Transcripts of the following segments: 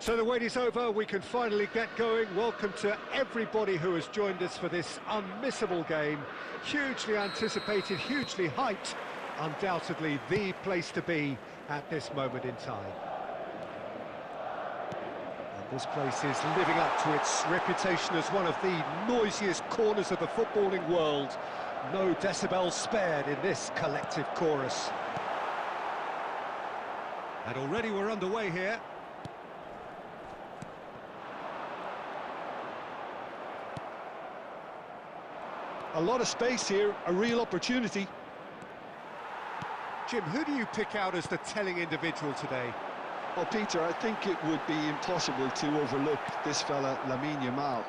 So the wait is over, we can finally get going. Welcome to everybody who has joined us for this unmissable game. Hugely anticipated, hugely hyped. Undoubtedly the place to be at this moment in time. And this place is living up to its reputation as one of the noisiest corners of the footballing world. No decibels spared in this collective chorus. And already we're underway here. A lot of space here, a real opportunity. Jim, who do you pick out as the telling individual today? Well, Peter, I think it would be impossible to overlook this fella, Lamine Yamal.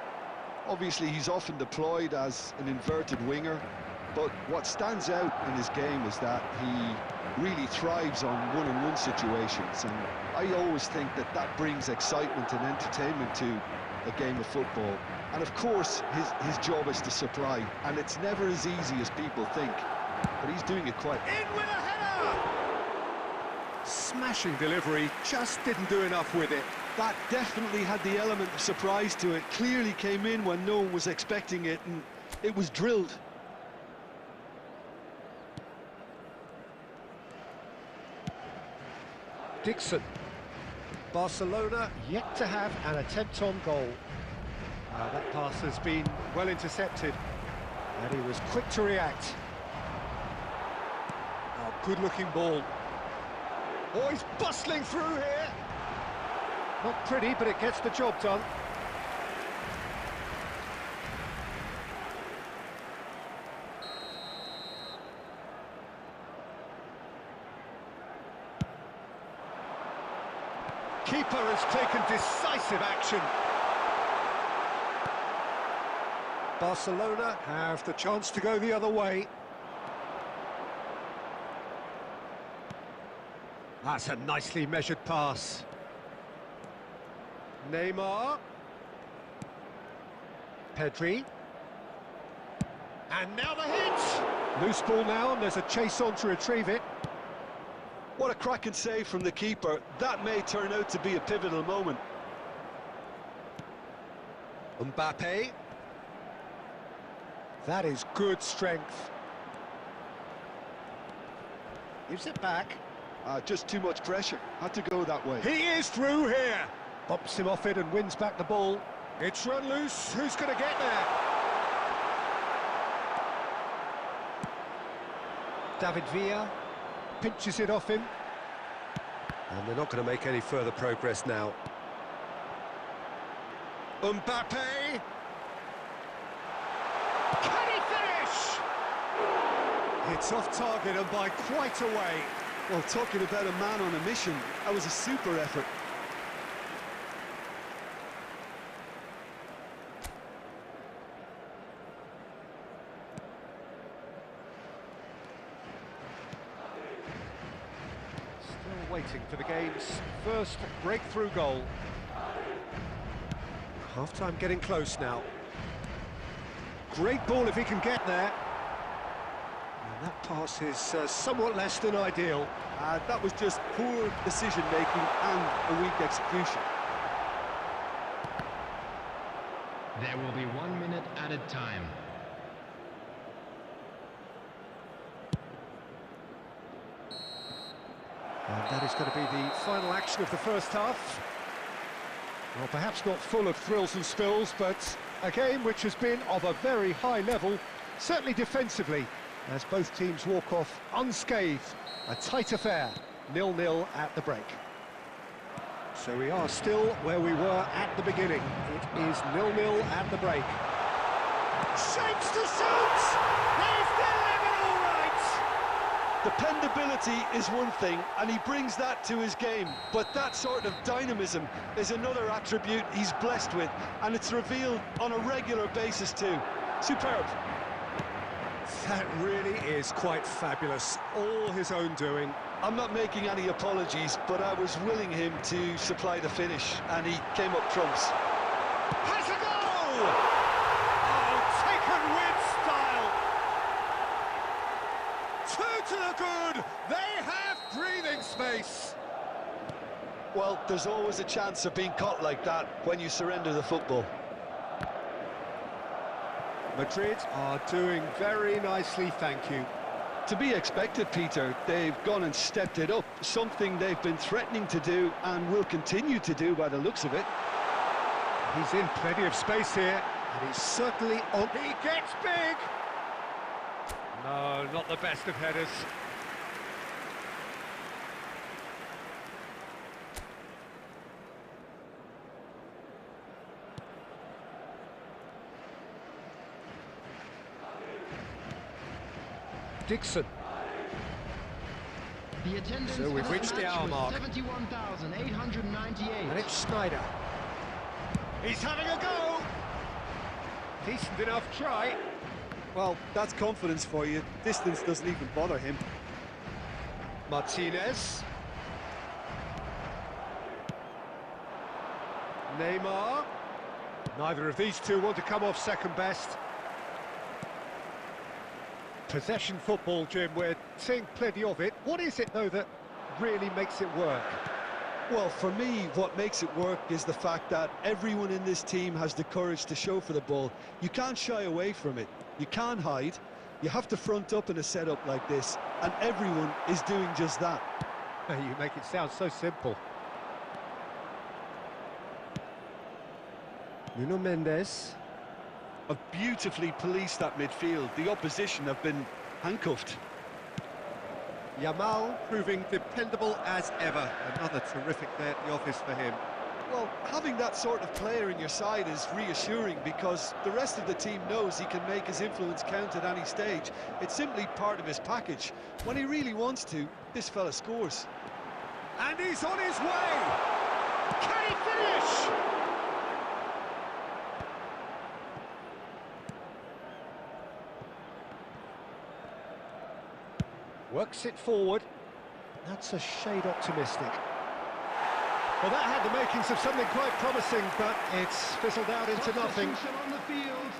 Obviously, he's often deployed as an inverted winger, but what stands out in his game is that he really thrives on one-on-one situations, and I always think that that brings excitement and entertainment to a game of football. And of course, his job is to supply, and it's never as easy as people think, but he's doing it quite. In with a header! Smashing delivery, just didn't do enough with it. That definitely had the element of surprise to it. Clearly came in when no one was expecting it, and it was drilled. Dixon. Barcelona yet to have an attempt on goal. That pass has been well intercepted, and he was quick to react. Oh, good-looking ball. Oh, he's bustling through here. Not pretty, but it gets the job done. Keeper has taken decisive action. Barcelona have the chance to go the other way. That's a nicely measured pass. Neymar. Pedri. And now the hit! Loose ball now, and there's a chase on to retrieve it. What a cracking save from the keeper. That may turn out to be a pivotal moment. Mbappe. That is good strength. Gives it back. Just too much pressure. Had to go that way. He is through here. Bumps him off it and wins back the ball. It's run loose. Who's going to get there? David Villa pinches it off him. And they're not going to make any further progress now. Mbappe! Can he finish? It's off target and by quite a way. Well, talking about a man on a mission, that was a super effort. Still waiting for the game's first breakthrough goal. Half-time getting close now. Great ball if he can get there. And that pass is somewhat less than ideal. That was just poor decision-making and a weak execution. There will be 1 minute added time. And that is going to be the final action of the first half. Well, perhaps not full of thrills and spills, but a game which has been of a very high level, certainly defensively, as both teams walk off unscathed. A tight affair, 0-0 at the break. So we are still where we were at the beginning. It is 0-0 at the break. Shapes to shoot! He's delivered all right! Dependability is one thing, and he brings that to his game, but that sort of dynamism is another attribute he's blessed with, and it's revealed on a regular basis too. Superb. That really is quite fabulous, all his own doing. I'm not making any apologies, but I was willing him to supply the finish, and he came up trumps. Has a goal! Oh, taken with style! Two to the good! They have breathing space! Well, there's always a chance of being caught like that when you surrender the football. Madrid are doing very nicely, thank you. To be expected, Peter. They've gone and stepped it up, something they've been threatening to do and will continue to do by the looks of it. He's in plenty of space here, and he's certainly on. He gets big! No, not the best of headers. Dixon. The attendance So we've reached the hour mark. 71,898. And it's Schneider. He's having a go! Decent enough try. Well, that's confidence for you. Distance doesn't even bother him. Martinez. Neymar. Neither of these two want to come off second best. Possession football, Jim, we're seeing plenty of it. What is it, though, that really makes it work? Well, for me, what makes it work is the fact that everyone in this team has the courage to show for the ball. You can't shy away from it. You can't hide. You have to front up in a setup like this, and everyone is doing just that. You make it sound so simple. Nuno Mendes. Have beautifully policed that midfield. The opposition have been handcuffed. Yamal proving dependable as ever. Another terrific day at the office for him. Well, having that sort of player in your side is reassuring because the rest of the team knows he can make his influence count at any stage. It's simply part of his package. When he really wants to, this fella scores. And he's on his way! Can he finish? Works it forward. That's a shade optimistic. Well, that had the makings of something quite promising, but it's fizzled out into nothing. On the field,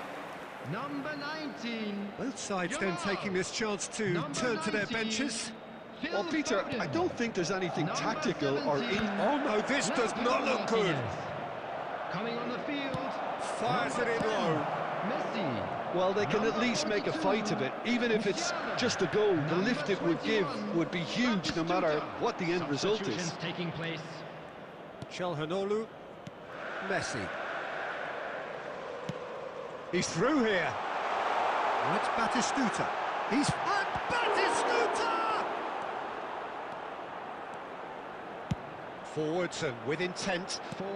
number 19. Both sides then taking this chance to turn to their benches. Well, Peter, I don't think there's anything tactical or in... Oh no, this does not look good. Coming on the field. Fires it in low. Messi. Well, they can at least make a fight of it. Even if it's just a goal, the lift it would give would be huge no matter what the end result is. Taking place. Çalhanoğlu, Messi. He's through here. Oh, it's Batistuta. He's... And Batistuta! Forwards and with intent. 4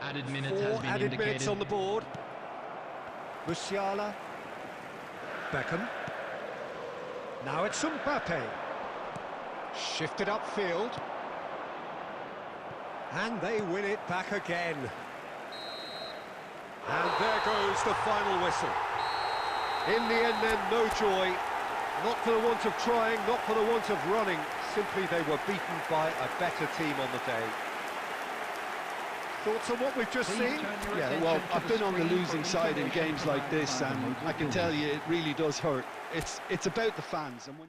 added minutes 4 has been added indicated. minutes on the board. Musiala. Beckham. Now it's Mbappe. Shifted upfield. And they win it back again. And there goes the final whistle. In the end then, no joy. Not for the want of trying, not for the want of running. Simply they were beaten by a better team on the day. Thoughts on what we've just seen? Yeah, well, I've been on the losing side in games like this, and I can tell you it really does hurt. It's about the fans, and when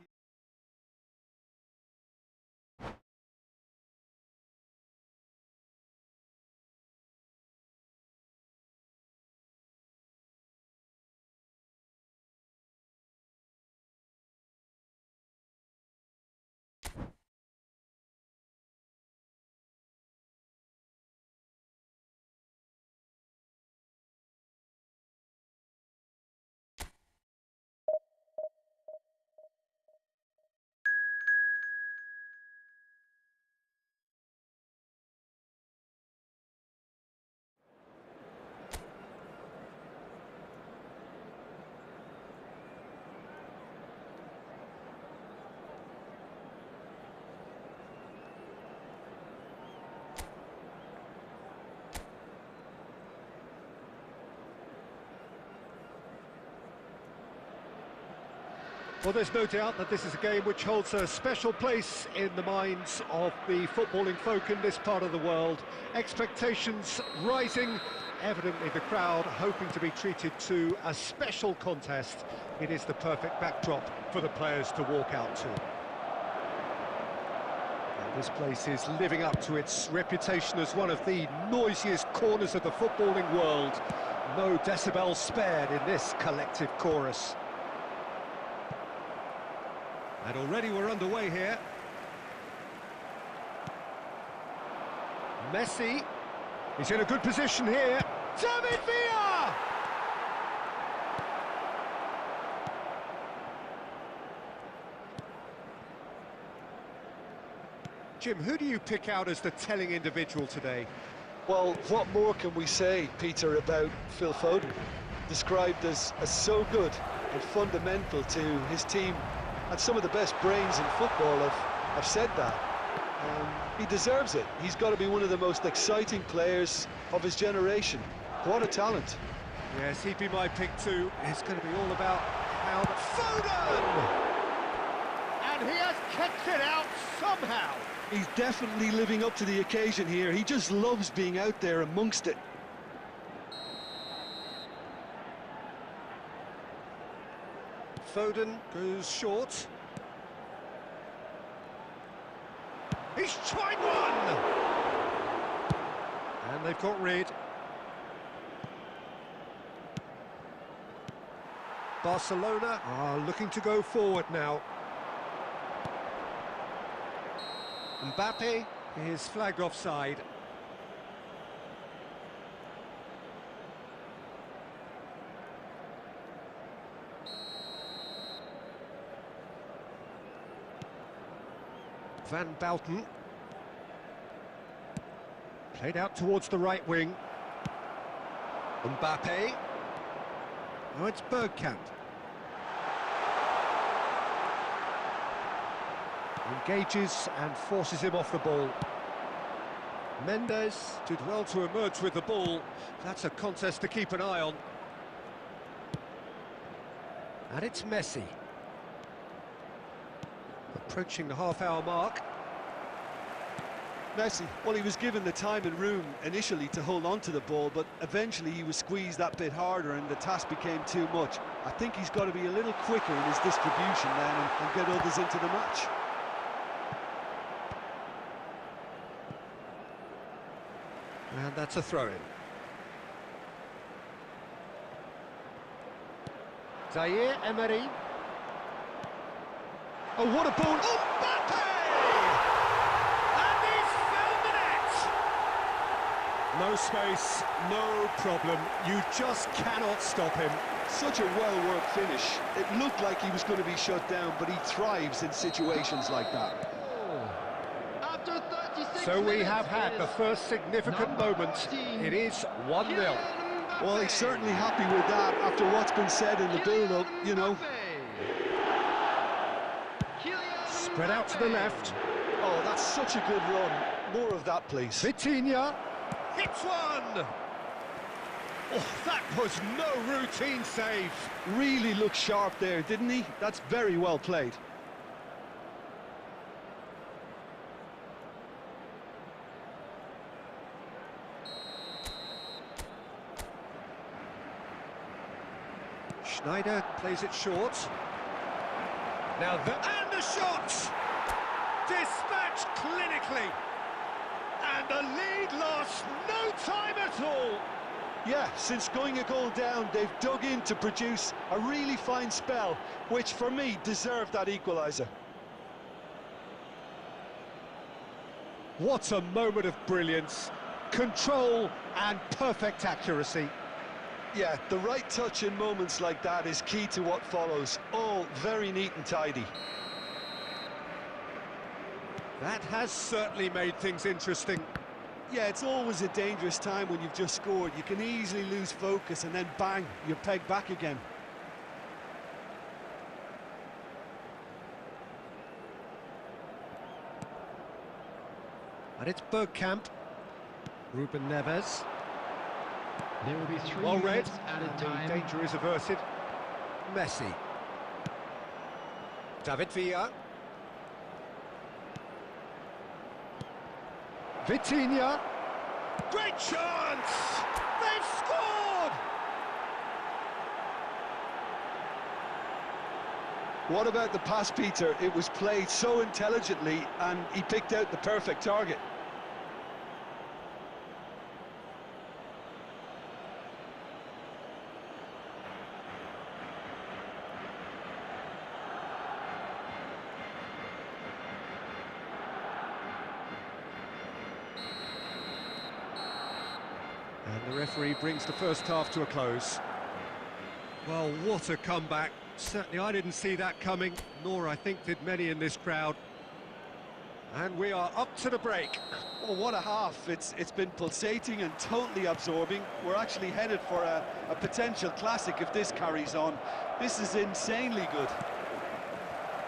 Well, there's no doubt that this is a game which holds a special place in the minds of the footballing folk in this part of the world. Expectations rising, evidently the crowd hoping to be treated to a special contest. It is the perfect backdrop for the players to walk out to. This place is living up to its reputation as one of the noisiest corners of the footballing world. No decibels spared in this collective chorus. And already we're underway here. Messi. He's in a good position here. David Villa! Jim, who do you pick out as the telling individual today? Well, what more can we say, Peter, about Phil Foden? Described as so good and fundamental to his team, and some of the best brains in football have said that. He deserves it. He's got to be one of the most exciting players of his generation. What a talent. Yes, he'd be my pick too. It's going to be all about how Foden! And he has kicked it out somehow. He's definitely living up to the occasion here. He just loves being out there amongst it. Foden goes short. He's tried one! And they've got rid. Barcelona are looking to go forward now. Mbappe is flagged offside. Van Bouten. Played out towards the right wing. Mbappe. Now it's Bergkamp. Engages and forces him off the ball. Mendes did well to emerge with the ball. That's a contest to keep an eye on. And it's Messi. Approaching the half-hour mark. Messi, well, he was given the time and room initially to hold on to the ball, but eventually he was squeezed that bit harder and the task became too much. I think he's got to be a little quicker in his distribution then and get others into the match. And that's a throw-in. Zaire Emery. Oh, what a ball! Oh, Mbappe! And he's found the net! No space, no problem. You just cannot stop him. Such a well-worked finish. It looked like he was going to be shut down, but he thrives in situations like that. So we have had the first significant moment. It is 1-0. Well, he's certainly happy with that after what's been said in the build-up, you know. Spread out to the left. Oh, that's such a good run. More of that, please. Vitinha hits one. Oh, that was no routine save. Really looked sharp there, didn't he? That's very well played. Schneider plays it short. Now and the shot! Dispatched clinically. And the lead lost no time at all. Yeah, since going a goal down, they've dug in to produce a really fine spell, which for me deserved that equaliser. What a moment of brilliance. Control and perfect accuracy. Yeah, the right touch in moments like that is key to what follows. All very neat and tidy. That has certainly made things interesting. Yeah, it's always a dangerous time when you've just scored. You can easily lose focus and then bang, you're pegged back again. And it's Bergkamp. Ruben Neves. There will be 3 Well read, minutes added and time. the danger is averted. Messi. David Villa. Vitinha. Great chance! They've scored! What about the pass, Peter? It was played so intelligently and he picked out the perfect target. And the referee brings the first half to a close. Well, what a comeback. Certainly I didn't see that coming, nor I think did many in this crowd. And we are up to the break. Oh, what a half. It's been pulsating and totally absorbing. We're actually headed for a potential classic if this carries on. This is insanely good.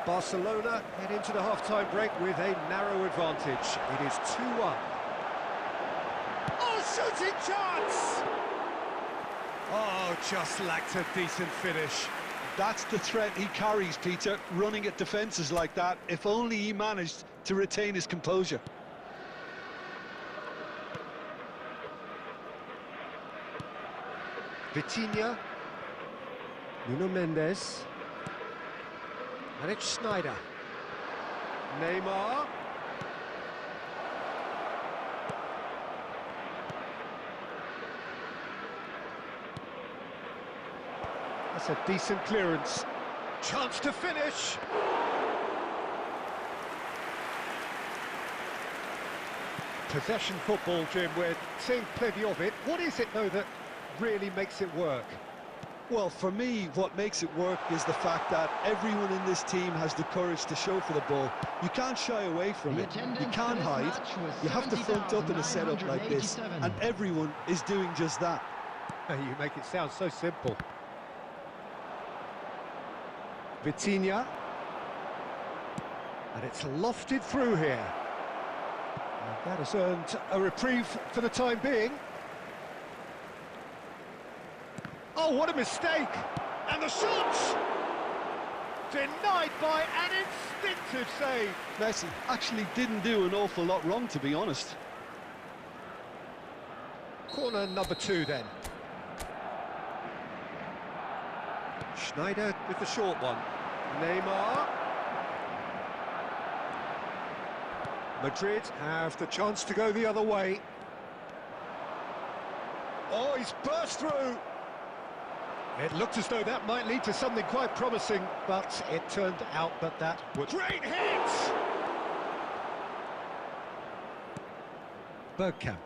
Barcelona head into the half-time break with a narrow advantage. It is 2-1. Oh, shooting chance! Oh, just lacked a decent finish. That's the threat he carries, Peter, running at defences like that. If only he managed to retain his composure. Vitinha, Nuno Mendes, and it's Schneider. Neymar. That's a decent clearance. Chance to finish. Possession football, Jim, we're seeing plenty of it. What is it, though, that really makes it work? Well, for me, what makes it work is the fact that everyone in this team has the courage to show for the ball. You can't shy away from it. You can't hide. You have to front up in a setup like this, and everyone is doing just that. You make it sound so simple. Vitinha. And it's lofted through here. And that has earned a reprieve for the time being. Oh, what a mistake! And the shot! Denied by an instinctive save. Messi actually didn't do an awful lot wrong, to be honest. Corner number 2 then. Schneider with the short one. Neymar. Madrid have the chance to go the other way. Oh, he's burst through. It looked as though that might lead to something quite promising, but it turned out that was... Great hit! Bergkamp.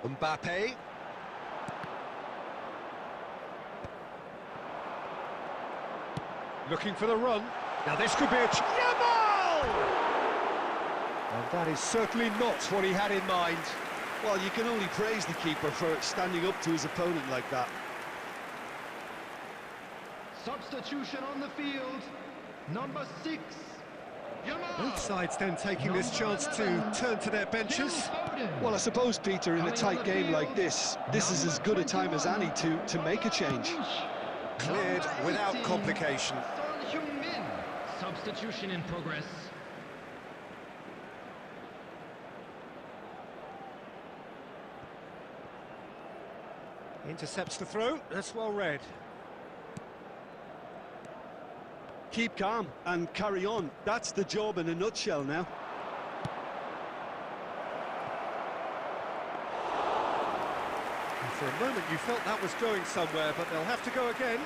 Mbappe. Looking for the run. Now this could be a... Yamal! And that is certainly not what he had in mind. Well, you can only praise the keeper for standing up to his opponent like that. Substitution on the field, number 6. Both sides then taking this chance to turn to their benches. Well, I suppose, Peter, in a tight game like this is as good a time as any to make a change. Cleared without complication. Substitution in progress. Intercepts the throw, that's well read. Keep calm and carry on. That's the job in a nutshell now. And for a moment you felt that was going somewhere, but they'll have to go again.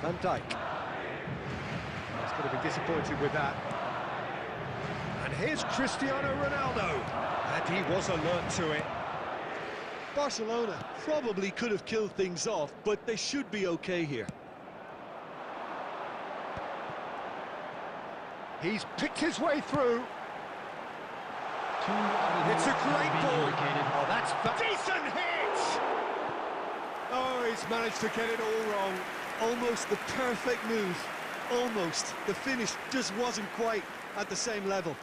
Van Dijk. He's going to be disappointed with that. And here's Cristiano Ronaldo. And he was alert to it. Barcelona probably could have killed things off, but they should be okay here. He's picked his way through. It's a great ball. Oh, that's a decent hit! Oh, he's managed to get it all wrong. Almost the perfect move. Almost. The finish just wasn't quite at the same level.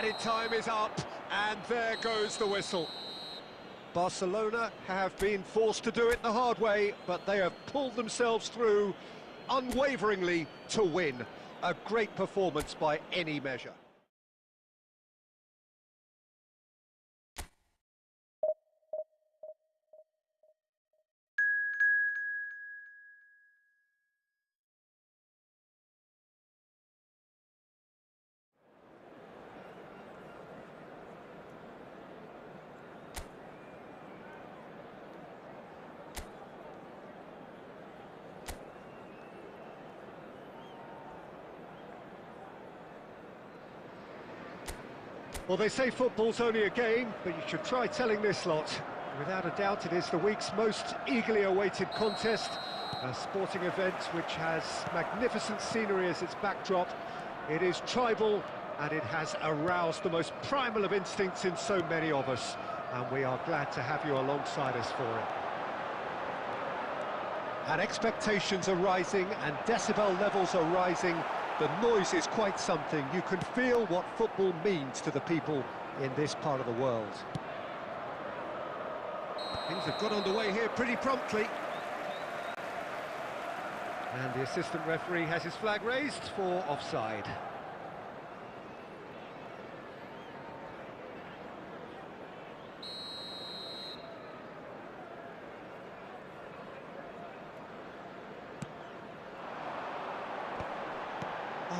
Added time is up, and there goes the whistle. Barcelona have been forced to do it the hard way, but they have pulled themselves through unwaveringly to win. A great performance by any measure. Well, they say football's only a game, but you should try telling this lot. Without a doubt, it is the week's most eagerly awaited contest, a sporting event which has magnificent scenery as its backdrop. It is tribal, and it has aroused the most primal of instincts in so many of us, and we are glad to have you alongside us for it. And expectations are rising, and decibel levels are rising. The noise is quite something. You can feel what football means to the people in this part of the world. Things have got underway here pretty promptly. And the assistant referee has his flag raised for offside.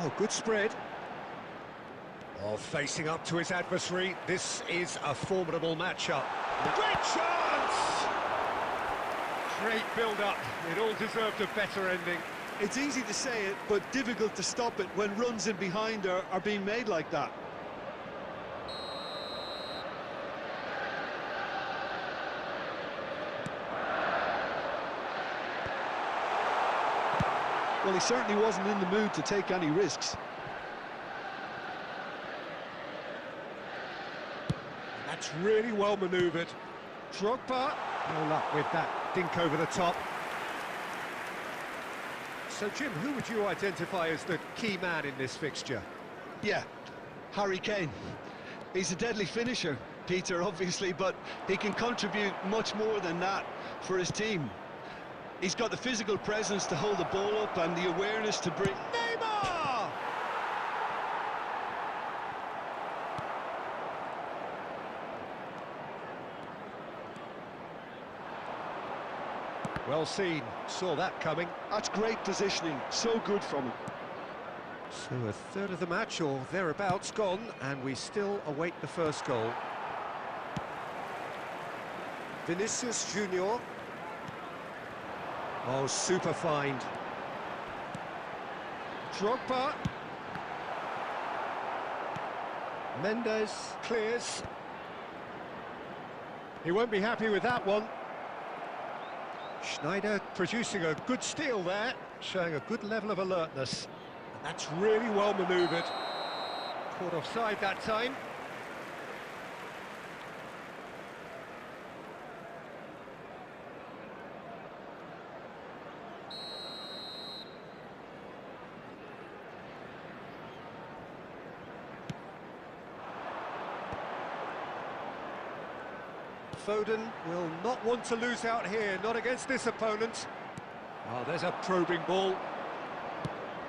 Oh, good spread. Oh, facing up to his adversary. This is a formidable matchup. Great chance! Great build-up. It all deserved a better ending. It's easy to say it, but difficult to stop it when runs in behind are being made like that. Well, he certainly wasn't in the mood to take any risks. That's really well manoeuvred. Drogba, no luck with that dink over the top. So, Jim, who would you identify as the key man in this fixture? Yeah, Harry Kane. He's a deadly finisher, Peter, obviously, but he can contribute much more than that for his team. He's got the physical presence to hold the ball up and the awareness to bring... Neymar! Well seen, saw that coming. That's great positioning, so good from him. So a third of the match, or thereabouts, gone, and we still await the first goal. Vinicius Junior. Oh, super find. Drogba. Mendes clears. He won't be happy with that one. Schneider producing a good steal there, showing a good level of alertness. And that's really well manoeuvred. Caught offside that time. Foden will not want to lose out here, not against this opponent. Oh, there's a probing ball.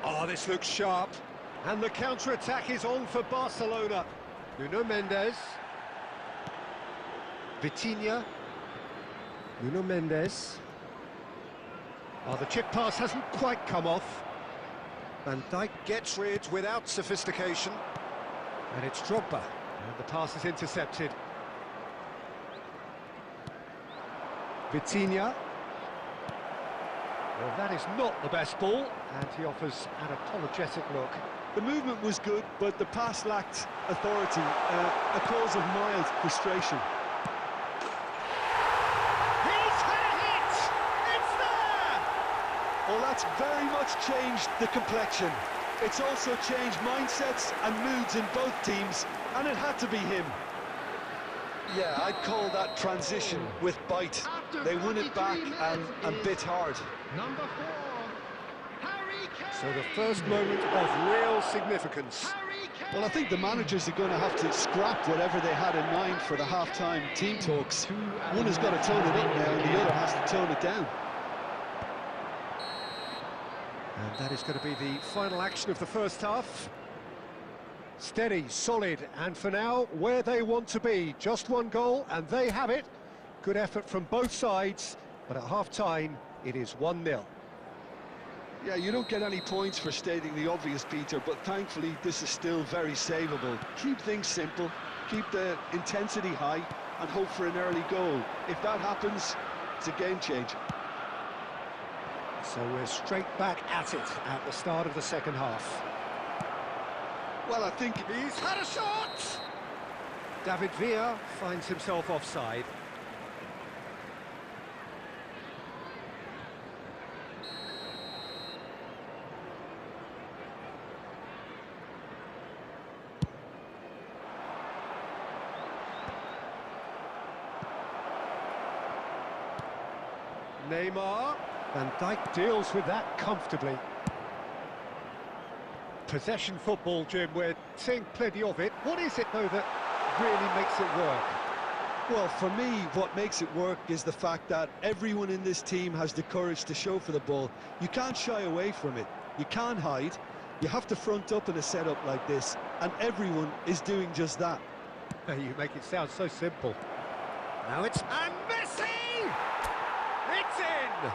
Oh, this looks sharp. And the counter-attack is on for Barcelona. Nuno Mendes. Vitinha. Nuno Mendes. Oh, the chip pass hasn't quite come off. Van Dijk gets rid without sophistication. And it's Drogba. And the pass is intercepted. Vitinha. Well, that is not the best ball, and he offers an apologetic look. The movement was good, but the pass lacked authority, a cause of mild frustration. He's had a hit! It's there! Well, that's very much changed the complexion. It's also changed mindsets and moods in both teams, and it had to be him. Yeah, I'd call that transition with bite. They won it back and bit hard. Number 4, Harry So the first moment of real significance. Well, I think the managers are going to have to scrap whatever they had in mind for the half-time team talks. One has got to tone it up now, and the other has to tone it down. And that is going to be the final action of the first half. Steady, solid, and for now, where they want to be. Just one goal, and they have it. Good effort from both sides, but at half-time, it is 1-0. Yeah, you don't get any points for stating the obvious, Peter, but thankfully this is still very savable. Keep things simple, keep the intensity high, and hope for an early goal. If that happens, it's a game changer. So we're straight back at it at the start of the second half. Well, I think He's had a shot! David Villa finds himself offside. Neymar. Van Dijk deals with that comfortably. Possession football, Jim, we're seeing plenty of it. What is it, though, that really makes it work? Well, for me, what makes it work is the fact that everyone in this team has the courage to show for the ball. You can't shy away from it. You can't hide. You have to front up in a setup like this, and everyone is doing just that. You make it sound so simple. Now it's... And Messi! It's in!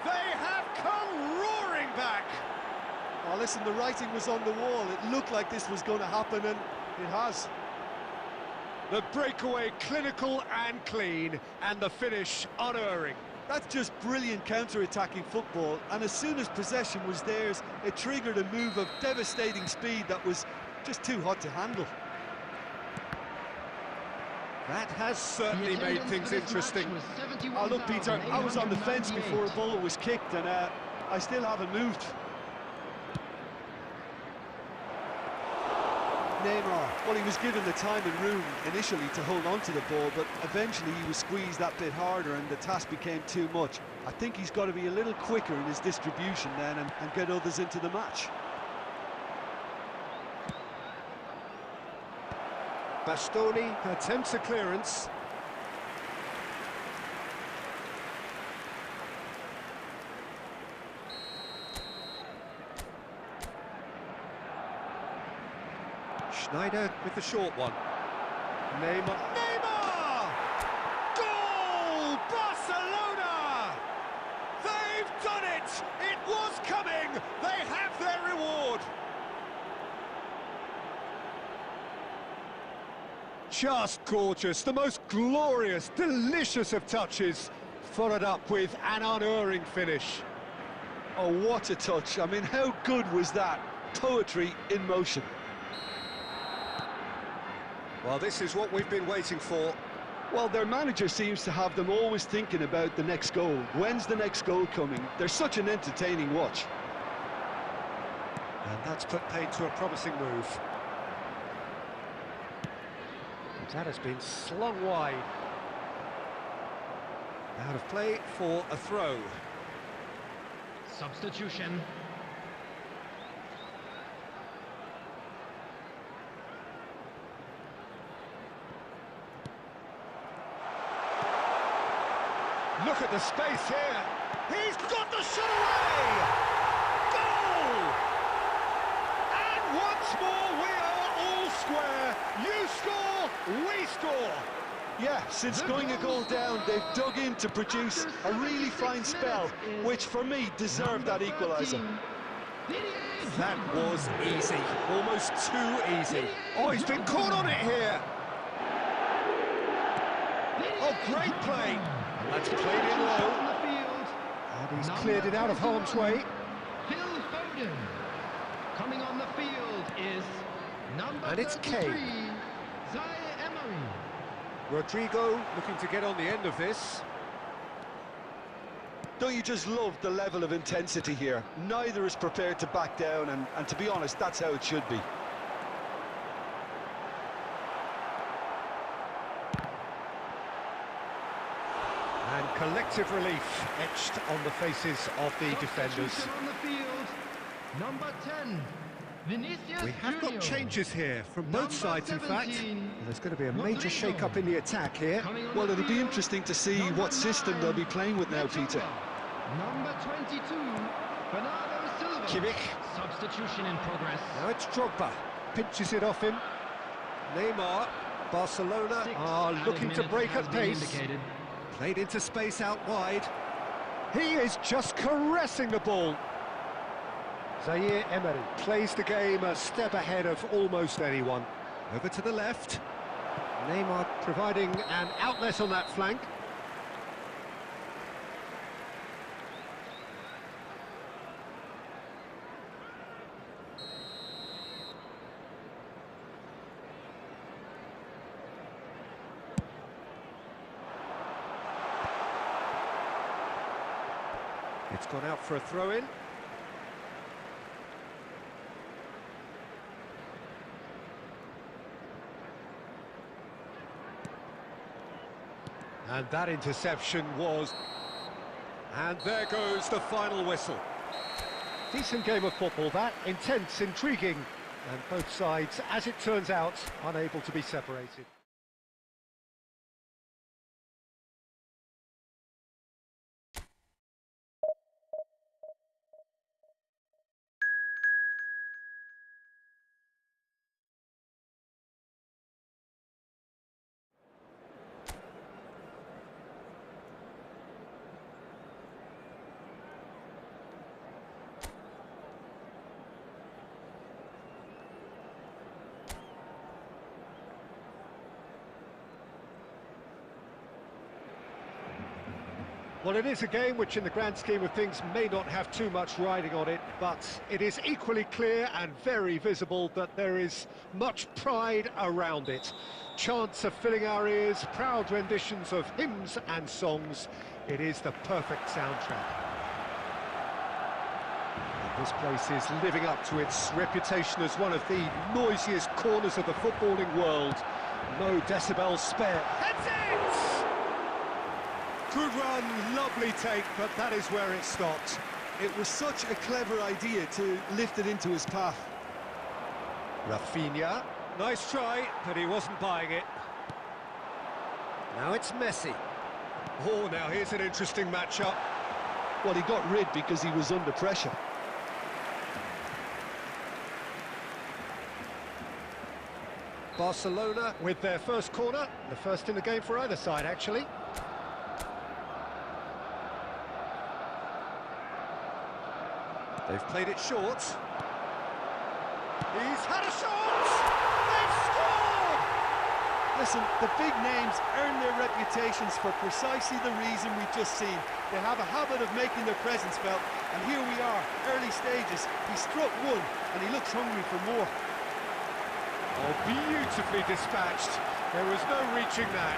They have come roaring back! Oh, listen, the writing was on the wall. It looked like this was going to happen, and it has. The breakaway clinical and clean, and the finish unerring. That's just brilliant counter-attacking football, and as soon as possession was theirs, it triggered a move of devastating speed that was just too hot to handle. That has certainly made things interesting. Oh, look, Peter, I was on the fence before a ball was kicked, and I still haven't moved. Neymar, well, he was given the time and room initially to hold on to the ball, but eventually he was squeezed that bit harder and the task became too much. I think he's got to be a little quicker in his distribution then and get others into the match. Bastoni attempts a clearance. Schneider with the short one. Neymar. Neymar! Goal! Barcelona! They've done it! It was coming! They have their reward! Just gorgeous, the most glorious, delicious of touches, followed up with an unerring finish. oh, what a touch. I mean, how good was that? Poetry in motion. Well, this is what we've been waiting for. Well, their manager seems to have them always thinking about the next goal. When's the next goal coming? They're such an entertaining watch. And that's put paid to a promising move. That has been slung wide. Out of play for a throw. Substitution. Look at the space here. He's got the shot away! Goal! And once more we are all square. You score, we score. Yeah, since going a goal down, they've dug in to produce a really fine spell, which for me deserved that equaliser. That was easy, almost too easy. Oh, he's been caught on it here. Oh, great play. That's played in low. And he's cleared it out of harm's way. Phil Foden. Coming on the field is number And it's 33, Kane. Zaire Emery. Rodrigo looking to get on the end of this. Don't you just love the level of intensity here? Neither is prepared to back down, and to be honest, that's how it should be. And and collective relief etched on the faces of the defenders. Substitution on the field, number 10, Vinicius We have got Junior. changes here from both Number sides, in fact. 17, There's going to be a major Rodrigo. shake-up in the attack here. Coming on Well, the it'll be field, interesting to see number what system 9, they'll be playing with now, Peter. Number 22, Bernardo Silva. Kimmich. Substitution in progress. Now it's Drogba. Pinches it off him. Neymar. Barcelona 6 are added looking to minutes break has at been pace. indicated. Played into space out wide. He is just caressing the ball. Zaire Emery plays the game a step ahead of almost anyone. Over to the left. Neymar providing an outlet on that flank. It's gone out for a throw-in. And that interception was... And there goes the final whistle. Decent game of football, that. Intense, intriguing. And both sides, as it turns out, unable to be separated. Well, it is a game which, in the grand scheme of things, may not have too much riding on it, but it is equally clear and very visible that there is much pride around it. Chants are filling our ears, proud renditions of hymns and songs. It is the perfect soundtrack. And this place is living up to its reputation as one of the noisiest corners of the footballing world. No decibels spare. Heads it! Good run, lovely take, but that is where it stopped. It was such a clever idea to lift it into his path. Rafinha, nice try, but he wasn't buying it. Now it's Messi. Oh, now here's an interesting matchup. Well, he got rid because he was under pressure. Barcelona with their first corner, the first in the game for either side, actually. They've played it short. He's had a shot! They've scored! Listen, the big names earn their reputations for precisely the reason we've just seen. They have a habit of making their presence felt, and here we are, early stages. He struck one, and he looks hungry for more. Oh, beautifully dispatched. There was no reaching that.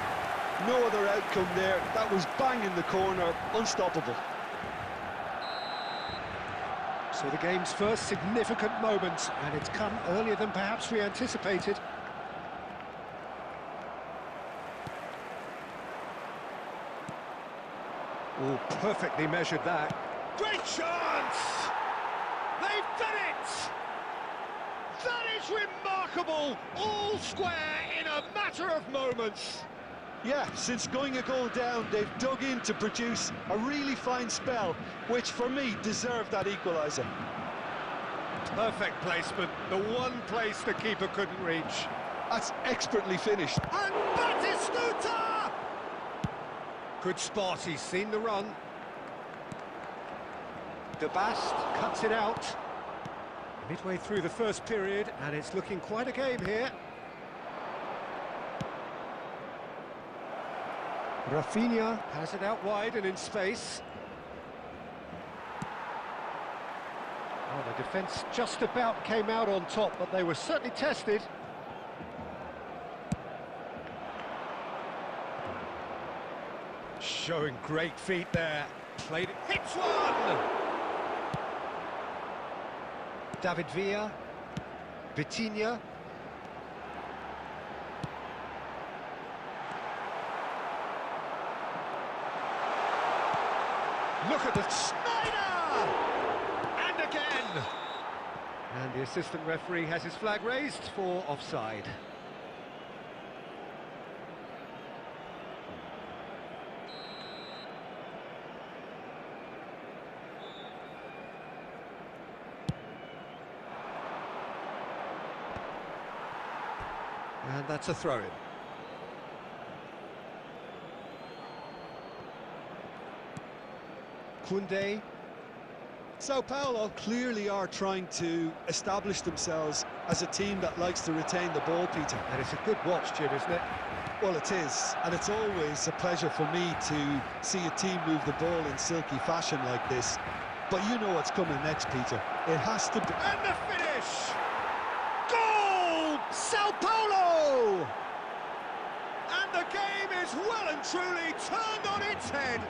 No other outcome there. That was bang in the corner, unstoppable. So the game's first significant moment, and it's come earlier than perhaps we anticipated. Oh, perfectly measured that. Great chance! They've done it! That is remarkable! All square in a matter of moments. Yeah, since going a goal down, they've dug in to produce a really fine spell, which for me deserved that equaliser. Perfect placement, the one place the keeper couldn't reach. That's expertly finished. And Batistuta! Good spot, he's seen the run. De Bast cuts it out. Midway through the first period, and it's looking quite a game here. Rafinha has it out wide and in space. Oh, the defence just about came out on top, but they were certainly tested. Showing great feet there. Played it. Hits one! David Villa. Vitinha. Look at the Snyder! And again! And the assistant referee has his flag raised for offside. And that's a throw-in. Koundé. Sao Paulo clearly are trying to establish themselves as a team that likes to retain the ball, Peter. And it's a good watch, Jim, isn't it? Well, it is, and it's always a pleasure for me to see a team move the ball in silky fashion like this. But you know what's coming next, Peter. It has to be... And the finish! Goal! Sao Paulo! And the game is well and truly turned on its head.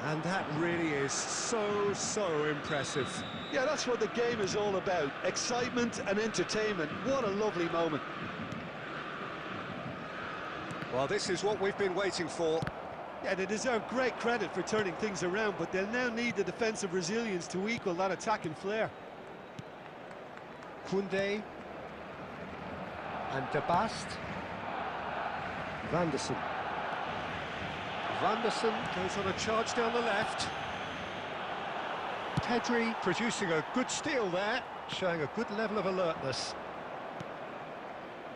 And that really is so impressive. Yeah, that's what the game is all about. Excitement and entertainment. What a lovely moment. Well, this is what we've been waiting for. Yeah, they deserve great credit for turning things around, but they'll now need the defensive resilience to equal that attacking flair. Koundé. And De Bast. Vanderson. Vanderson goes on a charge down the left. Pedri producing a good steal there, showing a good level of alertness.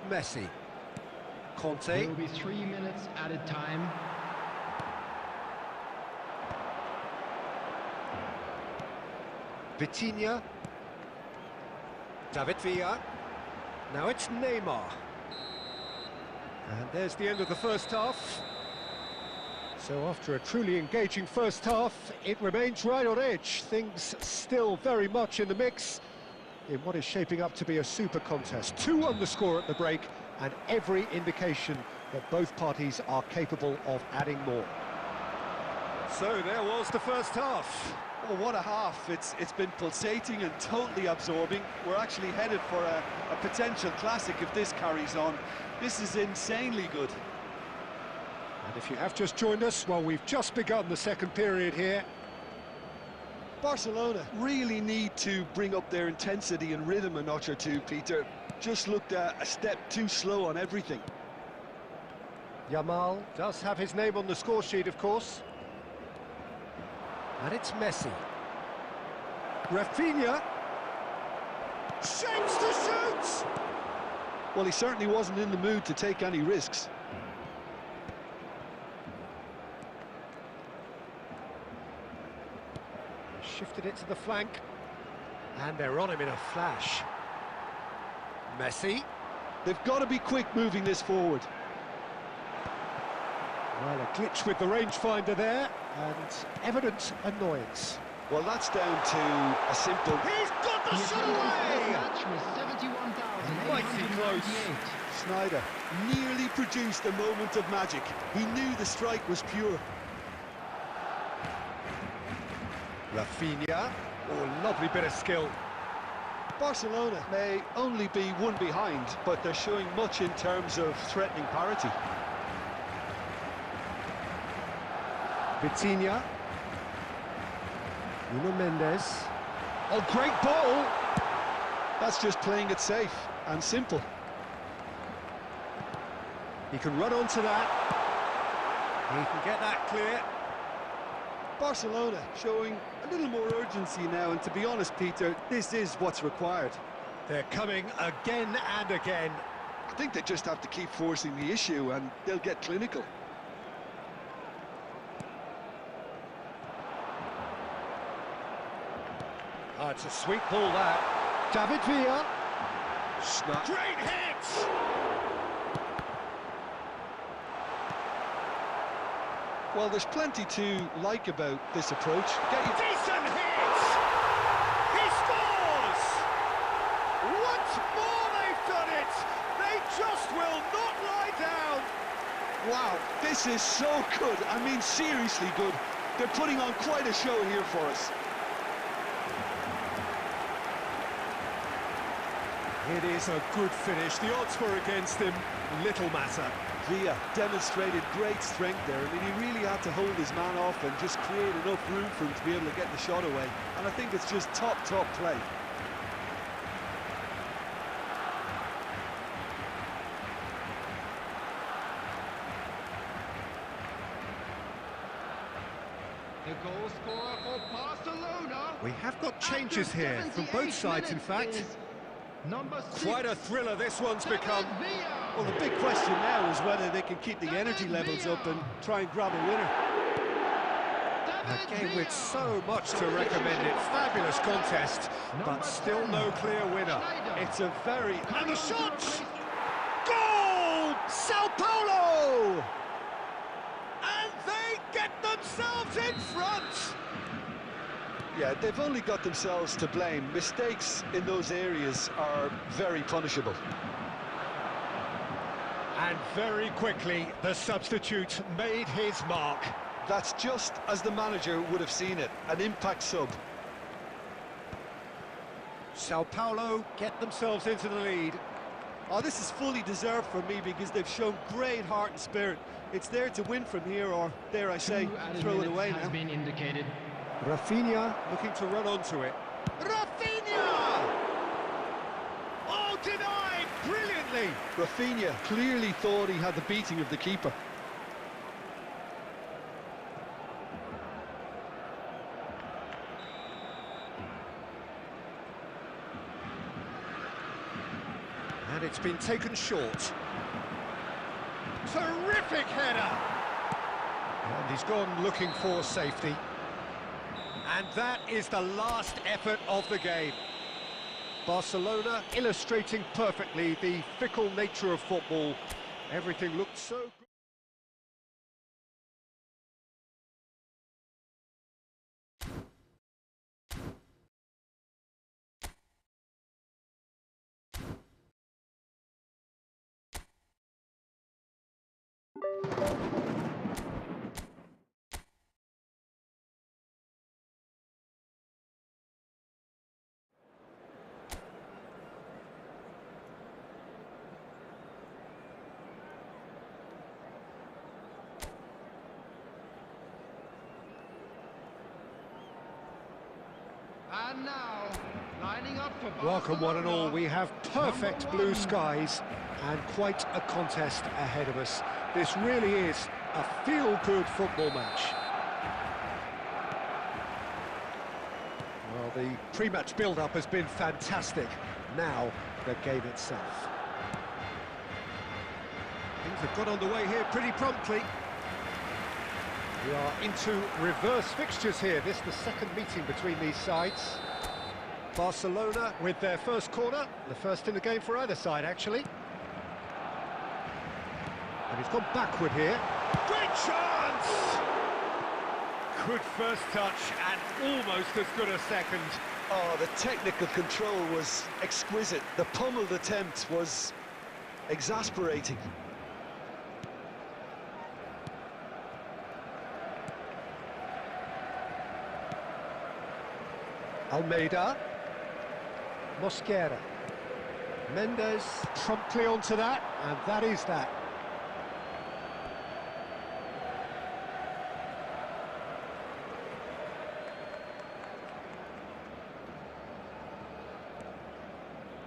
Messi. Conte. There will be 3 minutes added time. Vitinha. David Villa. Now it's Neymar. And there's the end of the first half. So after a truly engaging first half, it remains right on edge. Things still very much in the mix in what is shaping up to be a super contest. 2 on the score at the break, and every indication that both parties are capable of adding more. So there was the first half. Oh, what a half. It's been pulsating and totally absorbing. We're actually headed for a potential classic if this carries on. This is insanely good. And if you have just joined us, well, we've just begun the second period here. Barcelona really need to bring up their intensity and rhythm a notch or two, Peter. Just looked a step too slow on everything. Yamal does have his name on the score sheet, of course. And it's Messi. Rafinha. Shapes to shoot! Well, he certainly wasn't in the mood to take any risks. Shifted it to the flank. And they're on him in a flash. Messi. They've got to be quick moving this forward. Well, a glitch with the rangefinder there, and evident annoyance. Well, that's down to a simple... He's got the shot away! Match was 71,898. Mighty close. Snyder nearly produced a moment of magic. He knew the strike was pure. Rafinha. Oh, lovely bit of skill. Barcelona may only be 1 behind, but they're showing much in terms of threatening parity. Vitinha. Nuno Mendes. Oh, great ball! That's just playing it safe and simple. He can run onto that. He can get that clear. Barcelona showing a little more urgency now, and to be honest, Peter, this is what's required. They're coming again and again. I think they just have to keep forcing the issue and they'll get clinical. Oh, it's a sweet ball, that. David Villa. Great hit! Well, there's plenty to like about this approach. Decent hit! He scores! Once more they've done it! They just will not lie down! Wow, this is so good. I mean, seriously good. They're putting on quite a show here for us. It is a good finish. The odds were against him. Little matter. Villa demonstrated great strength there. I mean, he really had to hold his man off and just create enough room for him to be able to get the shot away. And I think it's just top play. The goal scorer for Barcelona. We have got changes here from both sides, in fact. Number 6. Quite a thriller this one's become. Well, the big question now is whether they can keep the energy levels up and try and grab a winner. A game with so much to recommend it. Fabulous contest, but still no clear winner. It's a very... And the shot! Goal! Sao Paulo! And they get themselves in front! Yeah, they've only got themselves to blame. Mistakes in those areas are very punishable. And very quickly, the substitute made his mark. That's just as the manager would have seen it, an impact sub. Sao Paulo get themselves into the lead. Oh, this is fully deserved for me because they've shown great heart and spirit. It's there to win from here, or dare I say, throw it away now. Been indicated. Rafinha looking to run onto it. Rafinha! Oh, denied brilliantly! Rafinha clearly thought he had the beating of the keeper. And it's been taken short. Terrific header! And he's gone looking for safety. And that is the last effort of the game. Barcelona illustrating perfectly the fickle nature of football. Everything looked so good. And now, lining up for Barcelona. Welcome one and all, we have perfect blue skies and quite a contest ahead of us. This really is a feel-good football match. Well, the pre-match build-up has been fantastic. Now, the game itself. Things have got underway here pretty promptly. We are into reverse fixtures here. This is the second meeting between these sides. Barcelona with their first corner, the first in the game for either side, actually. And he's gone backward here. Great chance! Good first touch and almost as good a second. Oh, the technical control was exquisite. The pummeled attempt was exasperating. Almeida. Mosquera. Mendes promptly onto that, and that is that.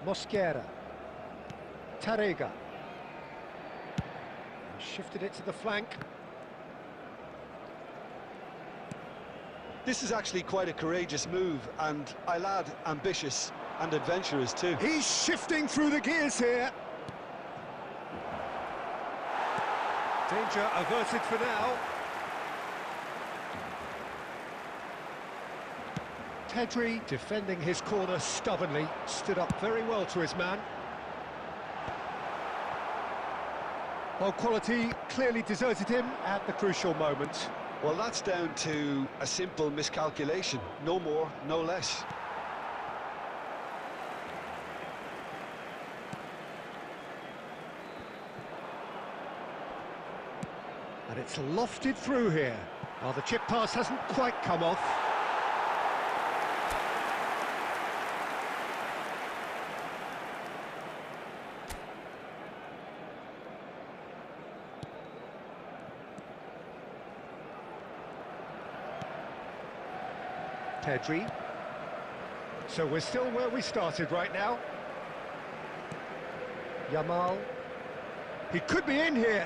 Mosquera. Tarrega. Shifted it to the flank. This is actually quite a courageous move, and I'll add ambitious and adventurous too. He's shifting through the gears here. Danger averted for now. Pedri defending his corner stubbornly, stood up very well to his man. Well, quality clearly deserted him at the crucial moment. Well, that's down to a simple miscalculation. No more, no less. And it's lofted through here. Well, the chip pass hasn't quite come off. Pedri. So we're still where we started right now. Yamal. He could be in here.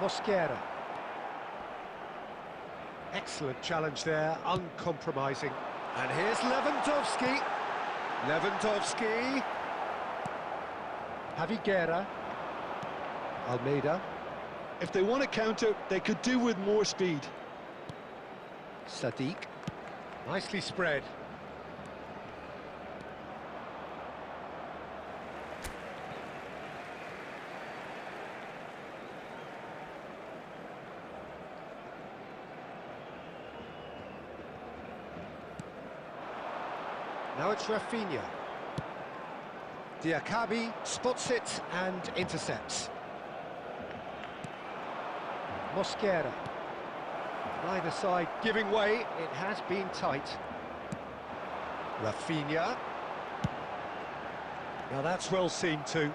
Mosquera. Excellent challenge there, uncompromising. And here's Lewandowski. Lewandowski. Javi Guerra. Almeida. If they want to counter, they could do with more speed. Sadiq. Nicely spread. Now it's Rafinha. Diakabi spots it and intercepts. Mosquera. Neither side giving way, it has been tight. Rafinha. Now that's well seen too.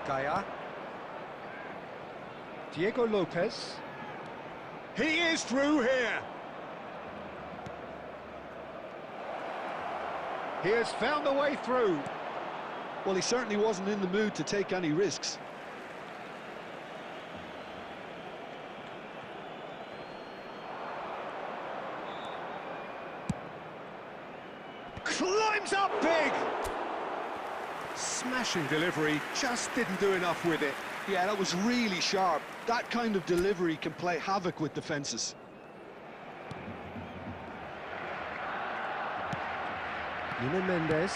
Gaia. Diego Lopez. He is through here. He has found a way through. Well, he certainly wasn't in the mood to take any risks. Climbs up big! Smashing delivery, just didn't do enough with it. Yeah, that was really sharp. That kind of delivery can play havoc with defences. Nuno Mendes.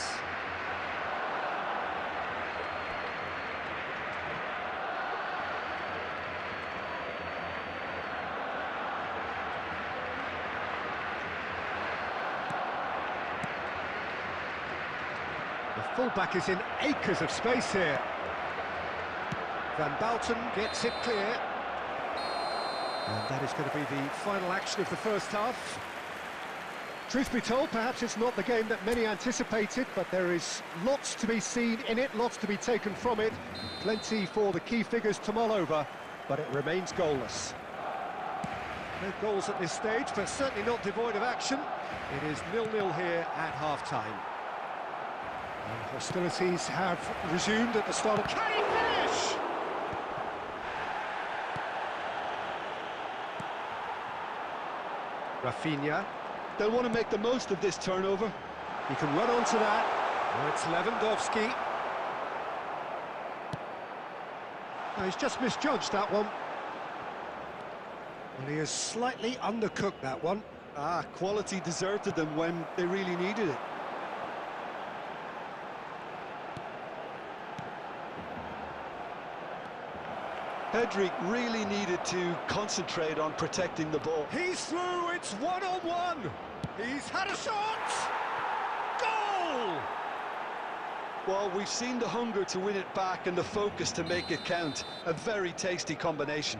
The fullback is in acres of space here. Van Bouten gets it clear. And that is going to be the final action of the first half. Truth be told, perhaps it's not the game that many anticipated, but there is lots to be seen in it, lots to be taken from it. Plenty for the key figures to mull over, but it remains goalless. No goals at this stage, but certainly not devoid of action. It is 0-0 here at half-time. And hostilities have resumed at the start of... Can he finish? Rafinha. They'll want to make the most of this turnover. He can run onto that. Now it's Lewandowski. No, he's just misjudged that one. And he has slightly undercooked that one. Quality deserted them when they really needed it. Pedri really needed to concentrate on protecting the ball. He's through, it's one-on-one. He's had a shot. Goal! Well, we've seen the hunger to win it back and the focus to make it count. A very tasty combination.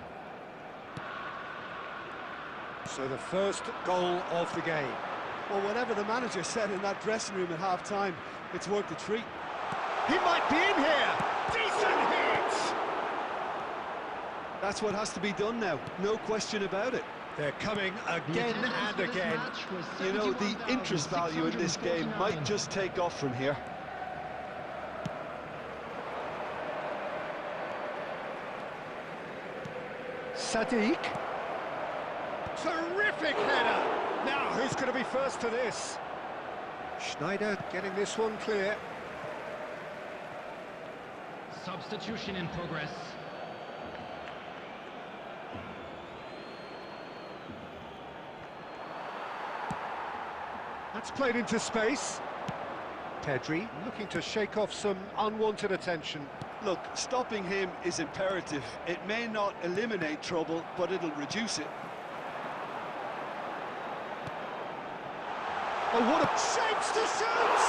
So the first goal of the game. Well, whatever the manager said in that dressing room at half-time, it's worth the treat. He might be in here. Decent hit! That's what has to be done now, no question about it. They're coming again and again. You know, the interest value in this game might just take off from here. Sadiq. Terrific header! Now, who's going to be first to this? Schneider getting this one clear. Substitution in progress. That's played into space. Pedri looking to shake off some unwanted attention. Look, stopping him is imperative. It may not eliminate trouble, but it'll reduce it. Oh, what a chance to shoot!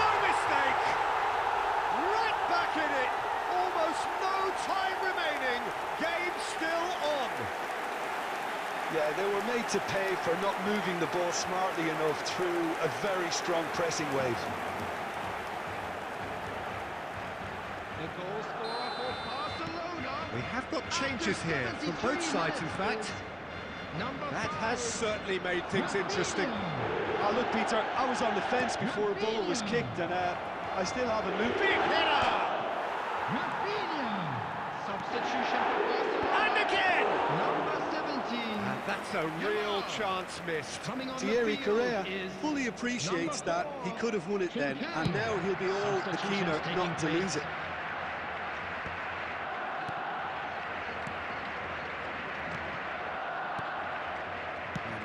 No mistake! Right back in it! Almost no time remaining. Game still on. Yeah, they were made to pay for not moving the ball smartly enough through a very strong pressing wave. The goal scorer for Barcelona. We have got changes here from both sides, in fact. That has certainly made things interesting. Oh, look, Peter, I was on the fence before a ball was kicked, and I still haven't looked. Big header! Substitution for Barcelona. And again! Number 17. And that's a real chance missed. Coming on Thierry the field Correa is fully appreciates number that he 4, could have won it then, and now he'll be all the keener not to lose it.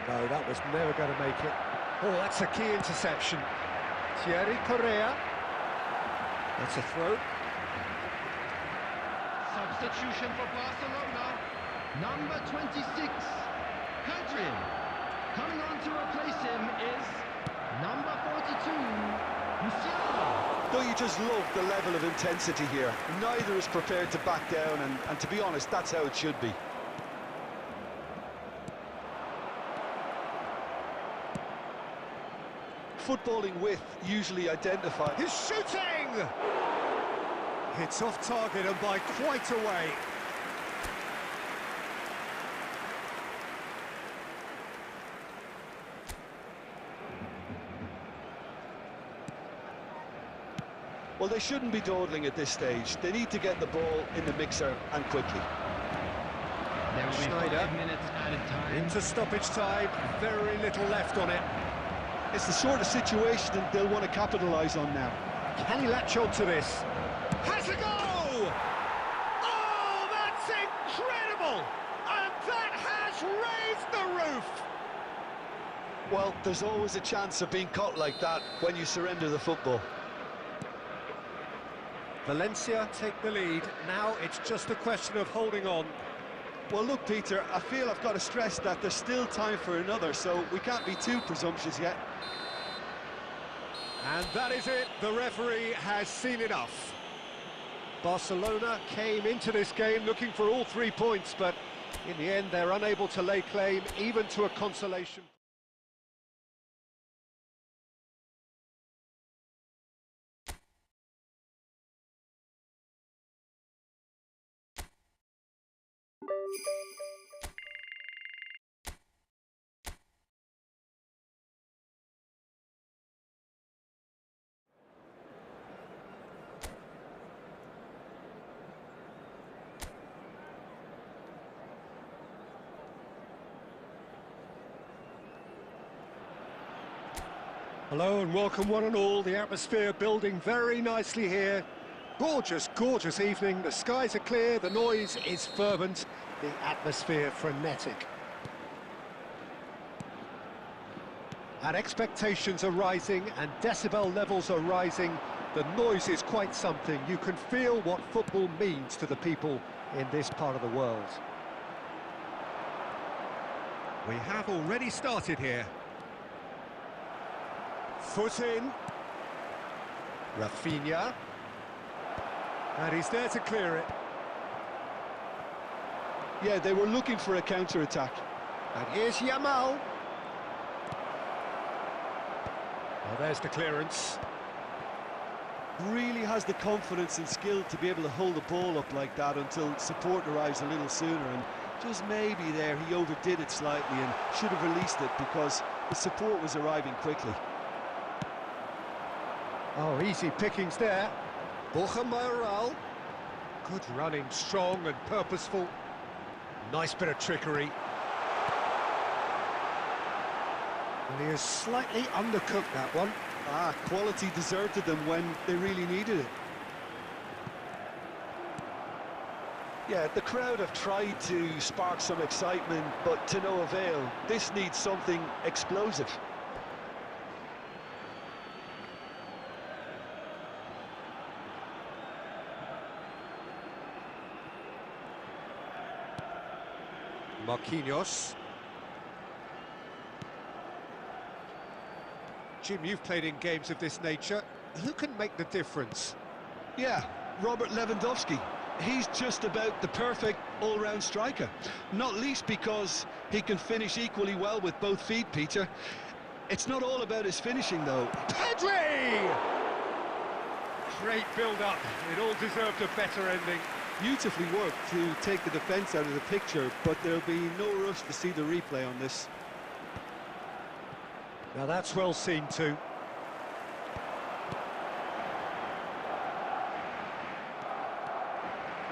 No, that was never going to make it. Oh, that's a key interception. Thierry Correa. That's a throw. Substitution for Barcelona. Number 26, Pedri. Coming on to replace him is number 42, Musiala. Don't you just love the level of intensity here? Neither is prepared to back down, and to be honest, that's how it should be. Footballing width usually identified. He's shooting! It's off target and by quite a way. Well, they shouldn't be dawdling at this stage. They need to get the ball in the mixer and quickly. There will be Schneider. 5 minutes added time. Into stoppage time, very little left on it. It's the sort of situation that they'll want to capitalise on now. Can he latch on to this? Has a goal! Oh, that's incredible! And that has raised the roof! Well, there's always a chance of being caught like that when you surrender the football. Valencia take the lead. Now it's just a question of holding on. Well, look, Peter, I feel I've got to stress that there's still time for another, so we can't be too presumptuous yet. And that is it. The referee has seen enough. Barcelona came into this game looking for all 3 points, but in the end they're unable to lay claim even to a consolation. Hello and welcome one and all. The atmosphere building very nicely here. Gorgeous, gorgeous evening. The skies are clear, the noise is fervent, the atmosphere frenetic. And expectations are rising and decibel levels are rising. The noise is quite something. You can feel what football means to the people in this part of the world. We have already started here. Foot in. Rafinha. And he's there to clear it. Yeah, they were looking for a counter-attack. And here's Yamal. Well, there's the clearance. Really has the confidence and skill to be able to hold the ball up like that until support arrives a little sooner, and just maybe there he overdid it slightly and should have released it because the support was arriving quickly. Oh, easy pickings there. Borja Mayoral. Good running, strong and purposeful. Nice bit of trickery. And he has slightly undercooked that one. Quality deserted them when they really needed it. Yeah, the crowd have tried to spark some excitement, but to no avail. This needs something explosive. Marquinhos. Jim, you've played in games of this nature. Who can make the difference? Yeah, Robert Lewandowski. He's just about the perfect all-round striker. Not least because he can finish equally well with both feet, Peter. It's not all about his finishing, though. Pedri! Great build-up. It all deserved a better ending. Beautifully worked to take the defence out of the picture, but there'll be no rush to see the replay on this. Now that's well seen too.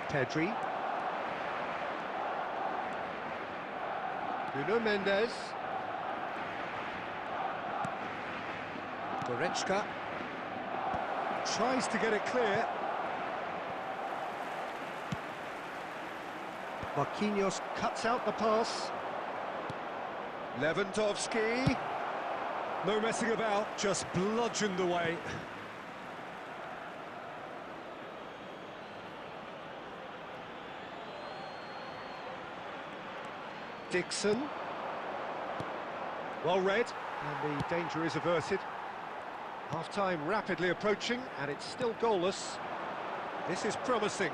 Pedri. Nuno Mendes. Goretzka. Tries to get it clear. Marquinhos cuts out the pass. Lewandowski. No messing about, just bludgeoned away. Dixon. Well read, and the danger is averted. Half-time rapidly approaching, and it's still goalless. This is promising.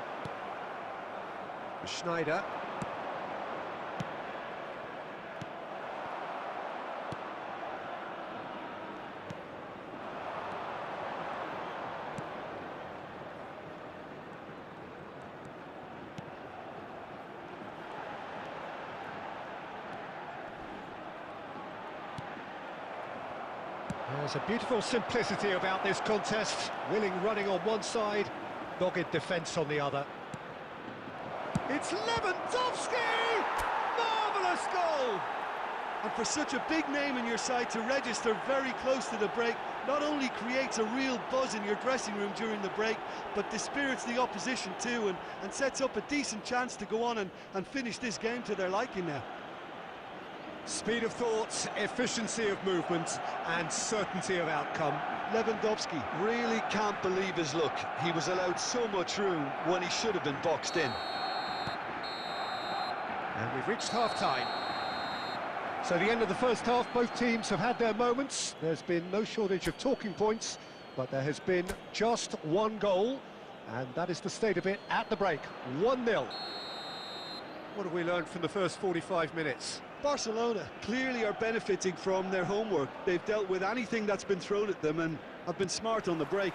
Schneider. There's a beautiful simplicity about this contest. Willing running on one side, dogged defence on the other. It's Lewandowski! Marvellous goal! And for such a big name in your side to register very close to the break, not only creates a real buzz in your dressing room during the break, but dispirits the opposition too, and sets up a decent chance to go on and finish this game to their liking now. Speed of thought, efficiency of movement, and certainty of outcome. Lewandowski really can't believe his luck. He was allowed so much room when he should have been boxed in. And we've reached half-time. So the end of the first half, both teams have had their moments. There's been no shortage of talking points, but there has been just one goal, and that is the state of it at the break. 1-0. What have we learned from the first 45 minutes? Barcelona clearly are benefiting from their homework. They've dealt with anything that's been thrown at them and have been smart on the break.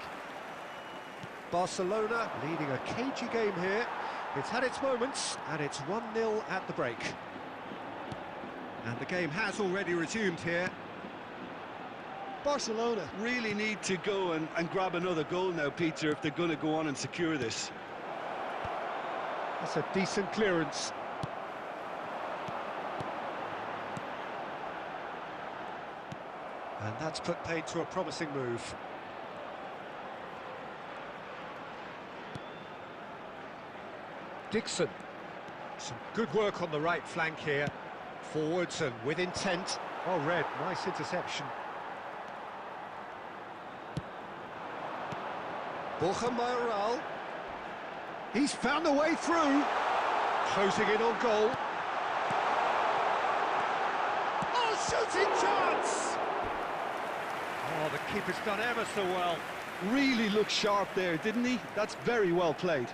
Barcelona leading a cagey game here. It's had its moments, and it's 1-0 at the break. And the game has already resumed here. Barcelona really need to go and grab another goal now, Peter, if they're going to go on and secure this. That's a decent clearance. And that's put paid to a promising move. Dixon. Some good work on the right flank here. Forwards and with intent. Well read, nice interception. Borja Mayoral. He's found a way through. Closing in on goal. Oh, shooting chance! Oh, the keeper's done ever so well. Really looked sharp there, didn't he? That's very well played.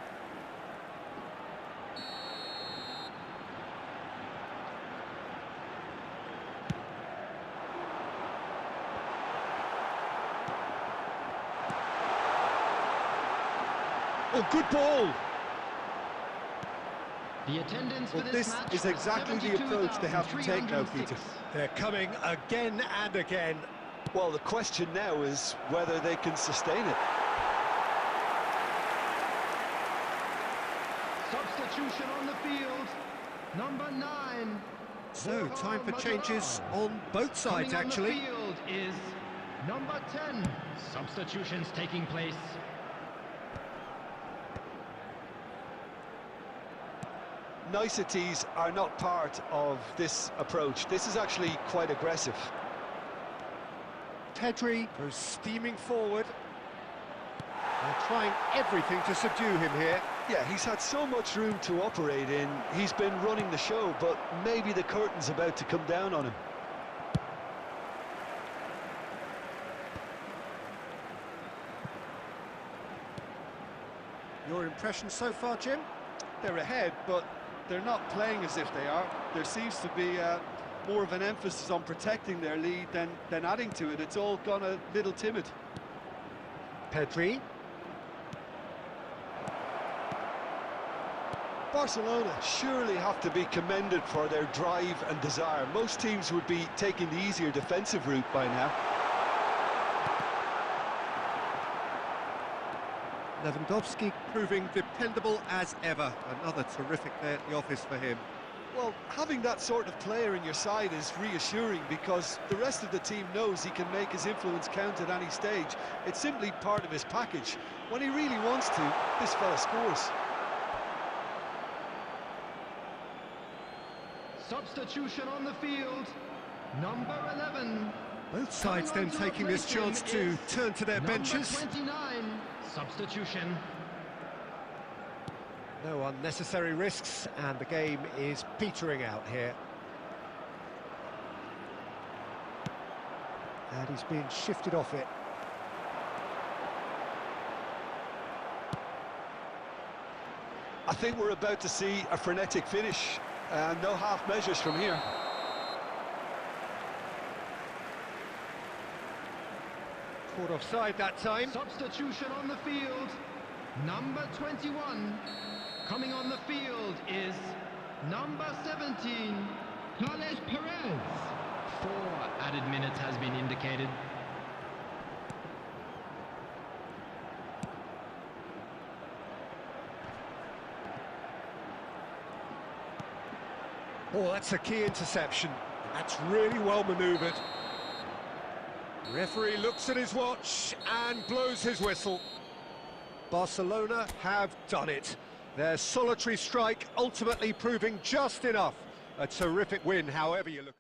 Oh, good ball! The attendance for This match is exactly the approach they have to take now, Peter. They're coming again and again. Well, the question now is whether they can sustain it. Substitution on the field, number 9. So, time for changes on both sides, actually. Coming on the field is number 10. Substitutions taking place. Niceties are not part of this approach. This is actually quite aggressive. Pedri goes steaming forward. They're trying everything to subdue him here. Yeah, he's had so much room to operate in. He's been running the show, but maybe the curtain's about to come down on him. Your impression so far, Jim? They're ahead, but they're not playing as if they are. There seems to be more of an emphasis on protecting their lead than adding to it. It's all gone a little timid. Pedri. Barcelona surely have to be commended for their drive and desire. Most teams would be taking the easier defensive route by now. Lewandowski proving dependable as ever. Another terrific day at the office for him. Well, having that sort of player in your side is reassuring because the rest of the team knows he can make his influence count at any stage. It's simply part of his package. When he really wants to, this fella scores. Substitution on the field, number 11. Both sides then taking this chance to turn to their benches. Number 29, substitution. No unnecessary risks, and the game is petering out here. And he's being shifted off it. I think we're about to see a frenetic finish, and no half measures from here. Caught offside that time. Substitution on the field, number 21. Coming on the field is number 17, Carles Perez. 4 added minutes has been indicated. Oh, that's a key interception. That's really well manoeuvred. Referee looks at his watch and blows his whistle. Barcelona have done it. Their solitary strike ultimately proving just enough. A terrific win, however you look at it.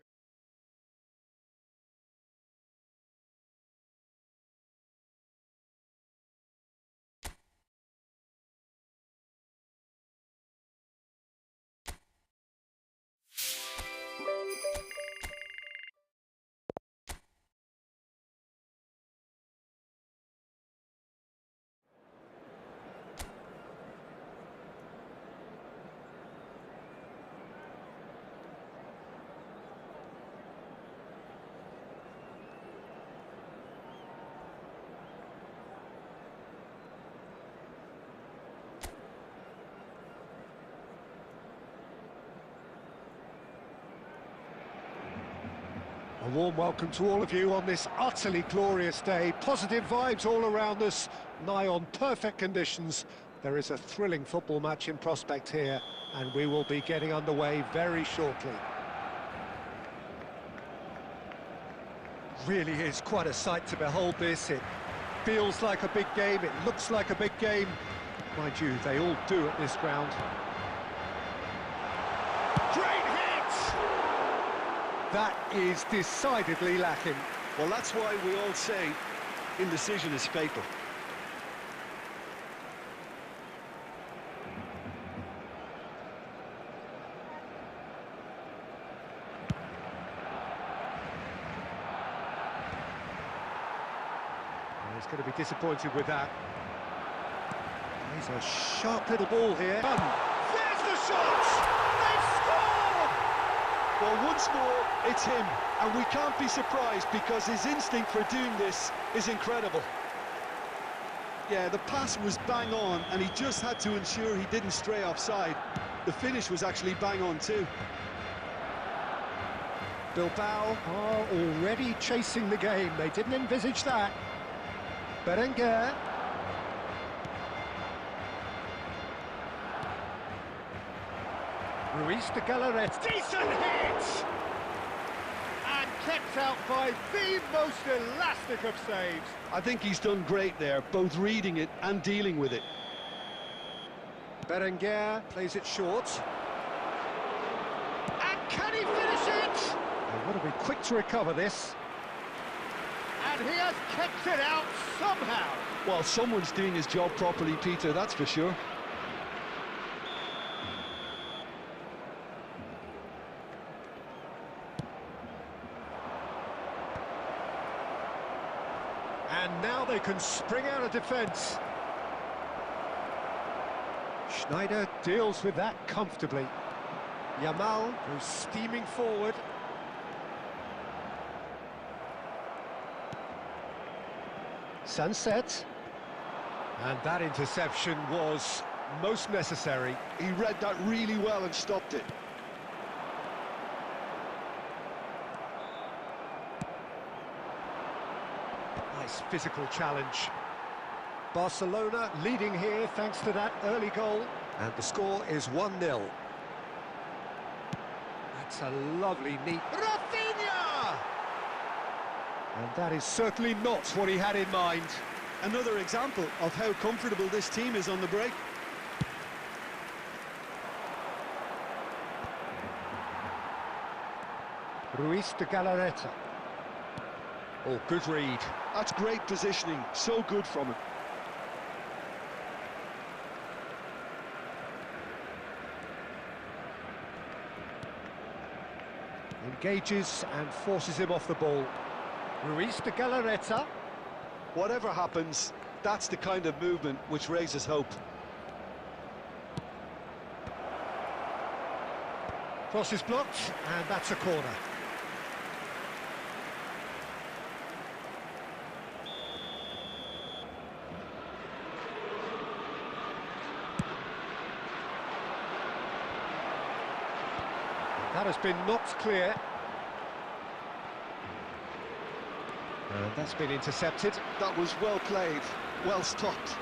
A warm welcome to all of you on this utterly glorious day. Positive vibes all around us, nigh on perfect conditions. There is a thrilling football match in prospect here, and we will be getting underway very shortly. Really is quite a sight to behold this. It feels like a big game, it looks like a big game. Mind you, they all do at this ground. Great hit! That is decidedly lacking. Well, that's why we all say indecision is fatal. He's going to be disappointed with that. He's a sharp little ball here. There's the shot! They've scored! Well, once more, it's him, and we can't be surprised because his instinct for doing this is incredible. Yeah, the pass was bang on, and he just had to ensure he didn't stray offside. The finish was actually bang on too. Bilbao are already chasing the game. They didn't envisage that. Berenguer. Ruiz de Galarret. Decent hit! And kept out by the most elastic of saves. I think he's done great there, both reading it and dealing with it. Berenguer plays it short. And can he finish it? They've got to be quick to recover this. And he has kept it out somehow. Well, someone's doing his job properly, Peter, that's for sure. And now they can spring out of defence. Schneider deals with that comfortably. Yamal goes steaming forward. Sunset. And that interception was most necessary. He read that really well and stopped it. Nice physical challenge. Barcelona leading here thanks to that early goal. And the score is 1-0. That's a lovely, neat... Rafinha! And that is certainly not what he had in mind. Another example of how comfortable this team is on the break. Ruiz de Galarreta. Oh, good read. That's great positioning, so good from him. Engages and forces him off the ball. Ruiz de Galarreta. Whatever happens, that's the kind of movement which raises hope. Cross is blocked, and that's a corner. That has been knocked clear. And that's been intercepted. That was well played, well stopped.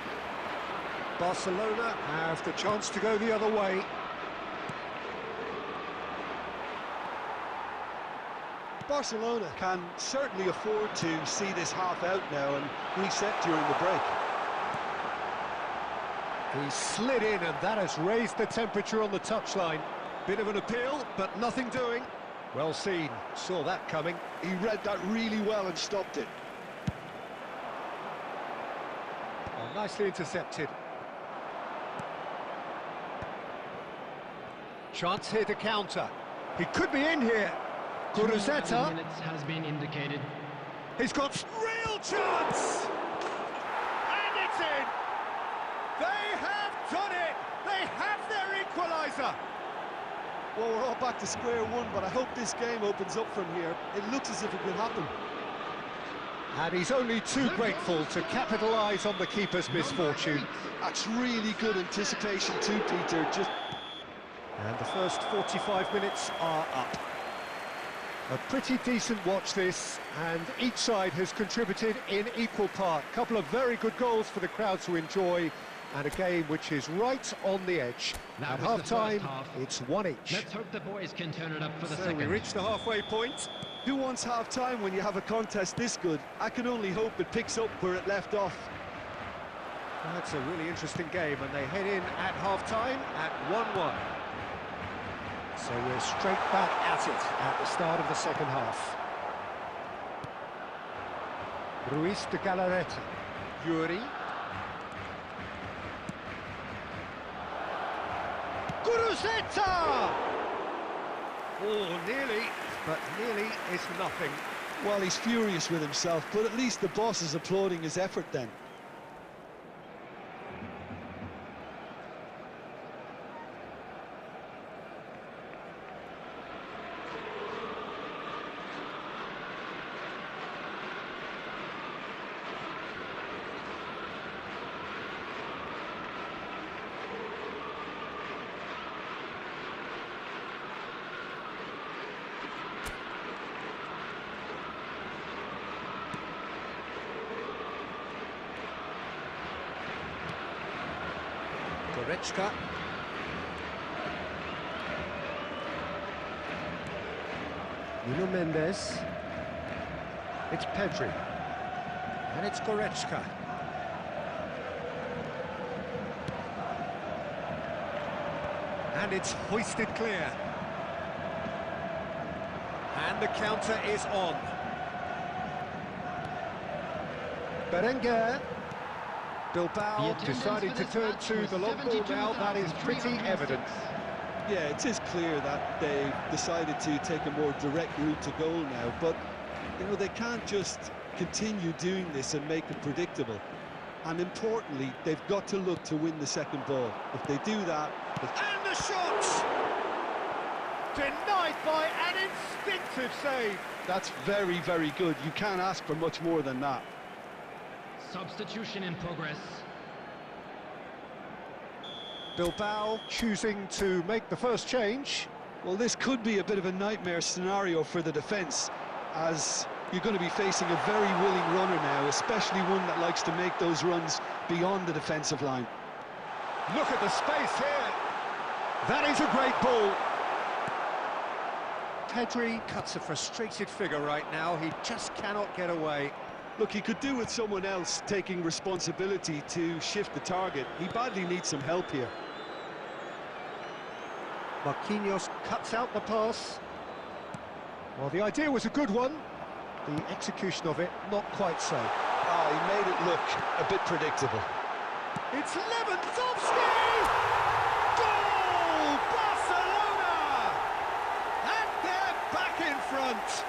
Barcelona have the chance to go the other way. Barcelona can certainly afford to see this half out now and reset during the break. He slid in, and that has raised the temperature on the touchline. Bit of an appeal, but nothing doing. Well seen, saw that coming. He read that really well and stopped it. Oh, nicely intercepted. Chance here to counter. He could be in here. Kuruzeta. Minutes has been indicated. He's got real chance! And it's in! They have done it! They have their equaliser! Well, we're all back to square one, but I hope this game opens up from here. It looks as if it could happen. And he's only too grateful to capitalise on the keeper's misfortune. That's really good anticipation too, Peter. And the first 45 minutes are up. A pretty decent watch this, and each side has contributed in equal part. A couple of very good goals for the crowd to enjoy, and a game which is right on the edge. At half-time, it's one each. Let's hope the boys can turn it up for the So second. we reach the halfway point. Who wants half-time when you have a contest this good? I can only hope it picks up where it left off. That's a really interesting game, and they head in at half-time at 1-1. So we're straight back at it at the start of the second half. Ruiz de Galarreta. Yuri. Kuruzeta! Oh, nearly, but nearly is nothing. Well, he's furious with himself, but at least the boss is applauding his effort then. Goretzka. Nuno Mendes. It's Pedri. And it's Goretzka. And it's hoisted clear. And the counter is on. Berenguer. Bilbao deciding to turn to the long ball now. That is pretty evident. Yeah, it is clear that they've decided to take a more direct route to goal now, but, you know, they can't just continue doing this and make it predictable. And importantly, they've got to look to win the second ball. If they do that... And the shot! Denied by an instinctive save. That's very, very good. You can't ask for much more than that. Substitution in progress. Bilbao choosing to make the first change. Well, this could be a bit of a nightmare scenario for the defence, as you're going to be facing a very willing runner now, especially one that likes to make those runs beyond the defensive line. Look at the space here. That is a great ball. Pedri cuts a frustrated figure right now. He just cannot get away. Look, he could do with someone else taking responsibility to shift the target. He badly needs some help here. Marquinhos cuts out the pass. Well, the idea was a good one. The execution of it, not quite so. He made it look a bit predictable. It's Lewandowski! Goal! Barcelona! And they're back in front.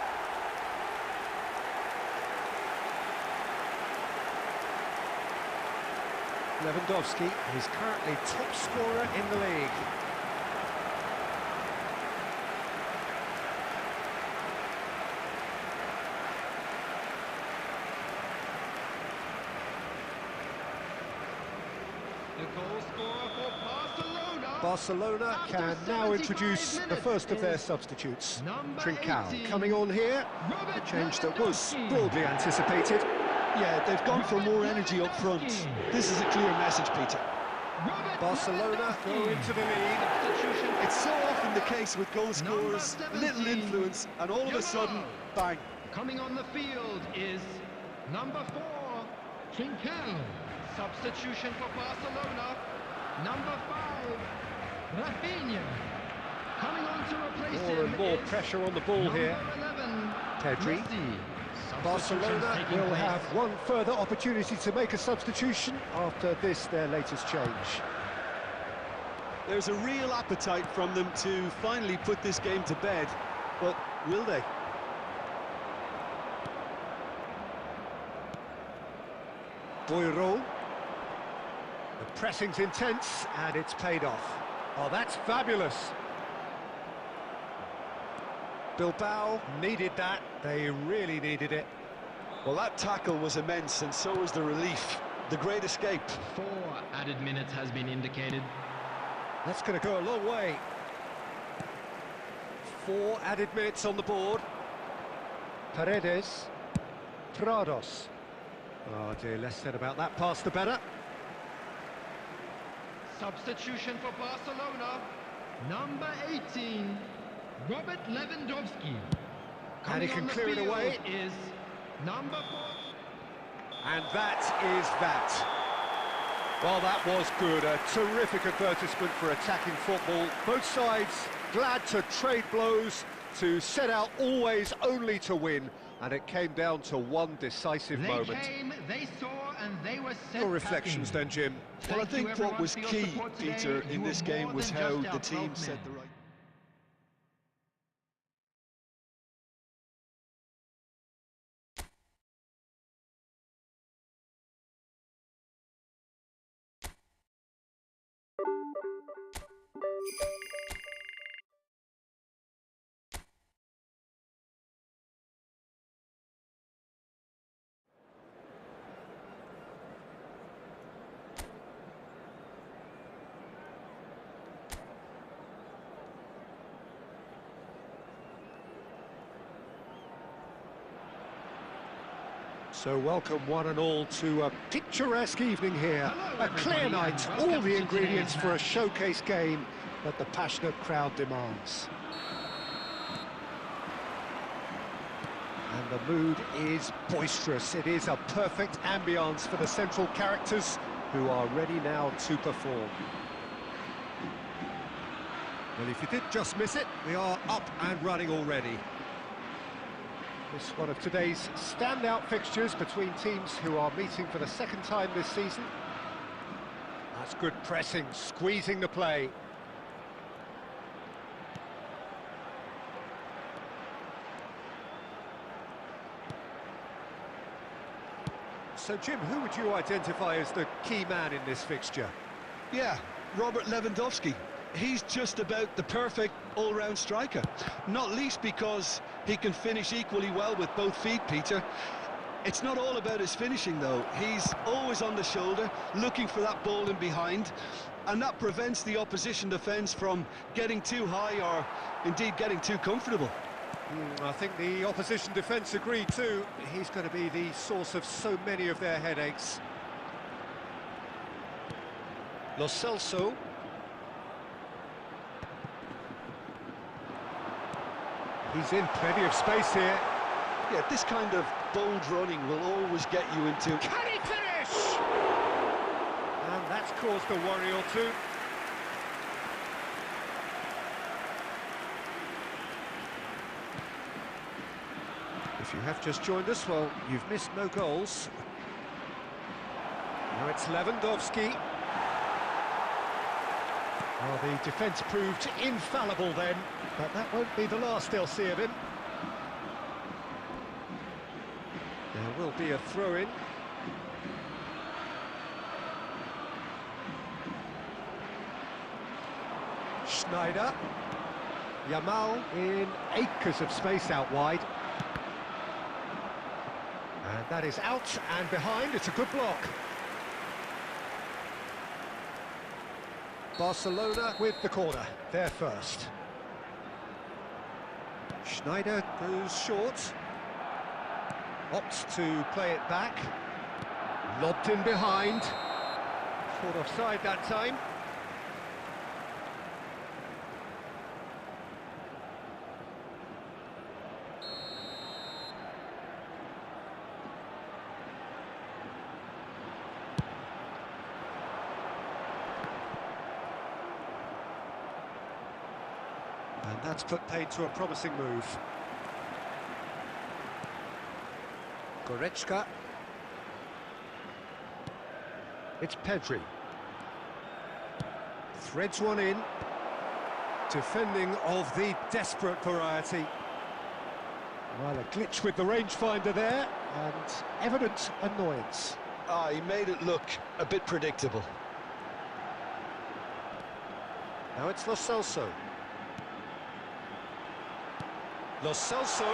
Lewandowski is currently top scorer in the league. The goal scorer for Barcelona. Barcelona can now introduce the first of their substitutes. Trincao coming on here, a change that was broadly anticipated. Yeah, they've gone for more energy up front. This is a clear message, Peter. Barcelona go into the lead. It's so often the case with goal scorers, little influence, and all of a sudden, bang. Coming on the field is number 4, Trincao. Substitution for Barcelona, number 5, Rafinha. Coming on to replace More and more pressure on the ball here. number 11, Pedri. Messi. Barcelona Substitutions taking will place. have one further opportunity to make a substitution after this, their latest change. There's a real appetite from them to finally put this game to bed, but will they? Boiro. The pressing's intense and it's paid off. Oh, that's fabulous. Bilbao needed that. They really needed it. Well, that tackle was immense, and so was the relief. The great escape. 4 added minutes has been indicated. That's going to go a long way. 4 added minutes on the board. Paredes. Prados. Oh dear, less said about that pass the better. Substitution for Barcelona, number 18, Robert Lewandowski. And he can clear it away. Is number 4. And that is that. Well, that was good. A terrific advertisement for attacking football. Both sides glad to trade blows, to set out always only to win. And it came down to one decisive moment. They saw, and they were set. Your reflections then, Jim? Well, I think what was key, Peter, in this game was how the team set the right... So welcome one and all to a picturesque evening here. A clear night, all the ingredients for a showcase game that the passionate crowd demands. And the mood is boisterous. It is a perfect ambience for the central characters who are ready now to perform. Well, if you did just miss it, we are up and running already. This is one of today's standout fixtures between teams who are meeting for the second time this season. That's good pressing, squeezing the play. So, Jim, who would you identify as the key man in this fixture? Yeah, Robert Lewandowski. He's just about the perfect all-round striker, not least because he can finish equally well with both feet, Peter. It's not all about his finishing, though. He's always on the shoulder, looking for that ball in behind, and that prevents the opposition defence from getting too high or, indeed, getting too comfortable. I think the opposition defence agree too. He's going to be the source of so many of their headaches. Lo Celso. He's in plenty of space here. Yeah, this kind of bold running will always get you into... Can he finish? And that's caused a worry or two. If you have just joined us, well, you've missed no goals. Now it's Lewandowski. Well, the defence proved infallible then, but that won't be the last they'll see of him. There will be a throw-in. Schneider. Yamal in acres of space out wide. And that is out and behind. It's a good block. Barcelona with the corner. They're first. Schneider goes short. Opts to play it back. Lobbed in behind. Caught offside that time. And that's put paid to a promising move. Goretzka. It's Pedri. Threads one in. Defending of the desperate variety. Well, a glitch with the rangefinder there, and evident annoyance. He made it look a bit predictable. Now it's Lo Celso. Lo Celso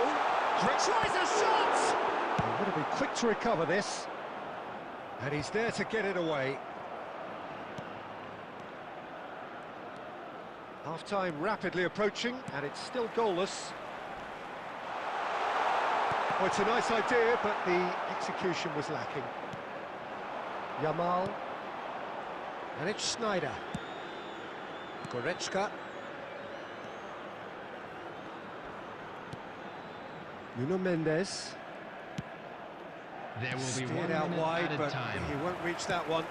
tries a shot! He's going to be quick to recover this. And he's there to get it away. Half-time rapidly approaching, and it's still goalless. Well, it's a nice idea, but the execution was lacking. Yamal. And it's Schneider. Goretzka. Nuno Mendes. There will be Steered 1 out minute wide, added but time. he won't reach that one.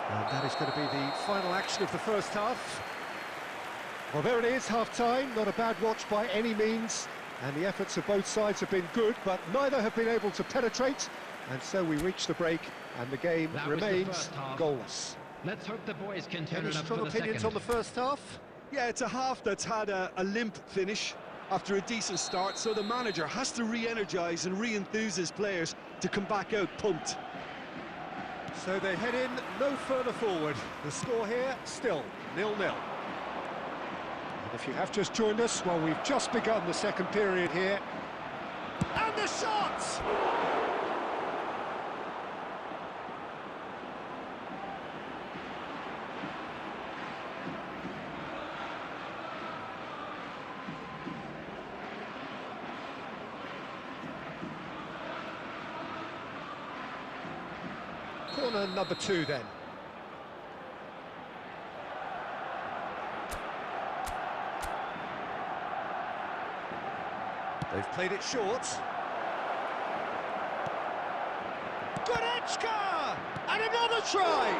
And that is going to be the final action of the first half. Well, there it is, half-time. Not a bad watch by any means. And the efforts of both sides have been good, but neither have been able to penetrate. And so we reach the break, and the game That was the remains first half. goalless. Let's hope the boys can turn Any it up strong for the opinions second. on the first half? Yeah, it's a half that's had a limp finish after a decent start, so the manager has to re-energise and re-enthuse his players to come back out pumped. So they head in no further forward. The score here, still 0-0. And if you have just joined us, well, we've just begun the second period here. And the shot! Corner number 2 then. They've played it short. Goretzka! And another try!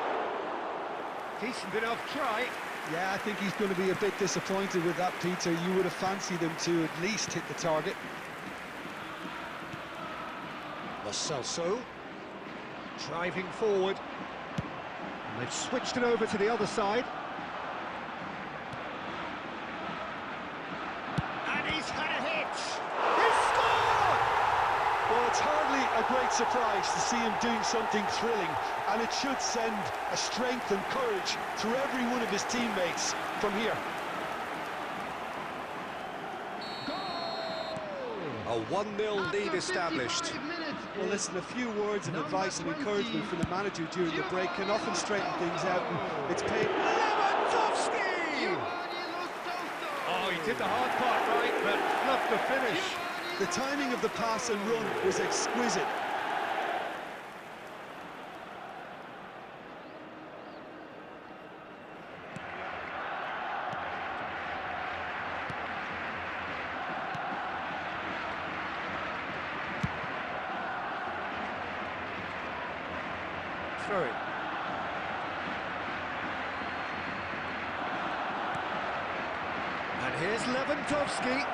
Decent enough try. Yeah, I think he's going to be a bit disappointed with that, Peter. You would have fancied him to at least hit the target. Lo Celso. Driving forward. And they've switched it over to the other side. And he's had a hit! He's scored! Well, it's hardly a great surprise to see him doing something thrilling, and it should send a strength and courage through every one of his teammates from here. A 1-0 lead established. Well, listen, a few words of advice and encouragement from the manager during the break can often straighten things out, and it's paid. Lewandowski! Oh, he did the hard part right, but fluffed the finish. The timing of the pass and run was exquisite. Throw it. And here's Lewandowski.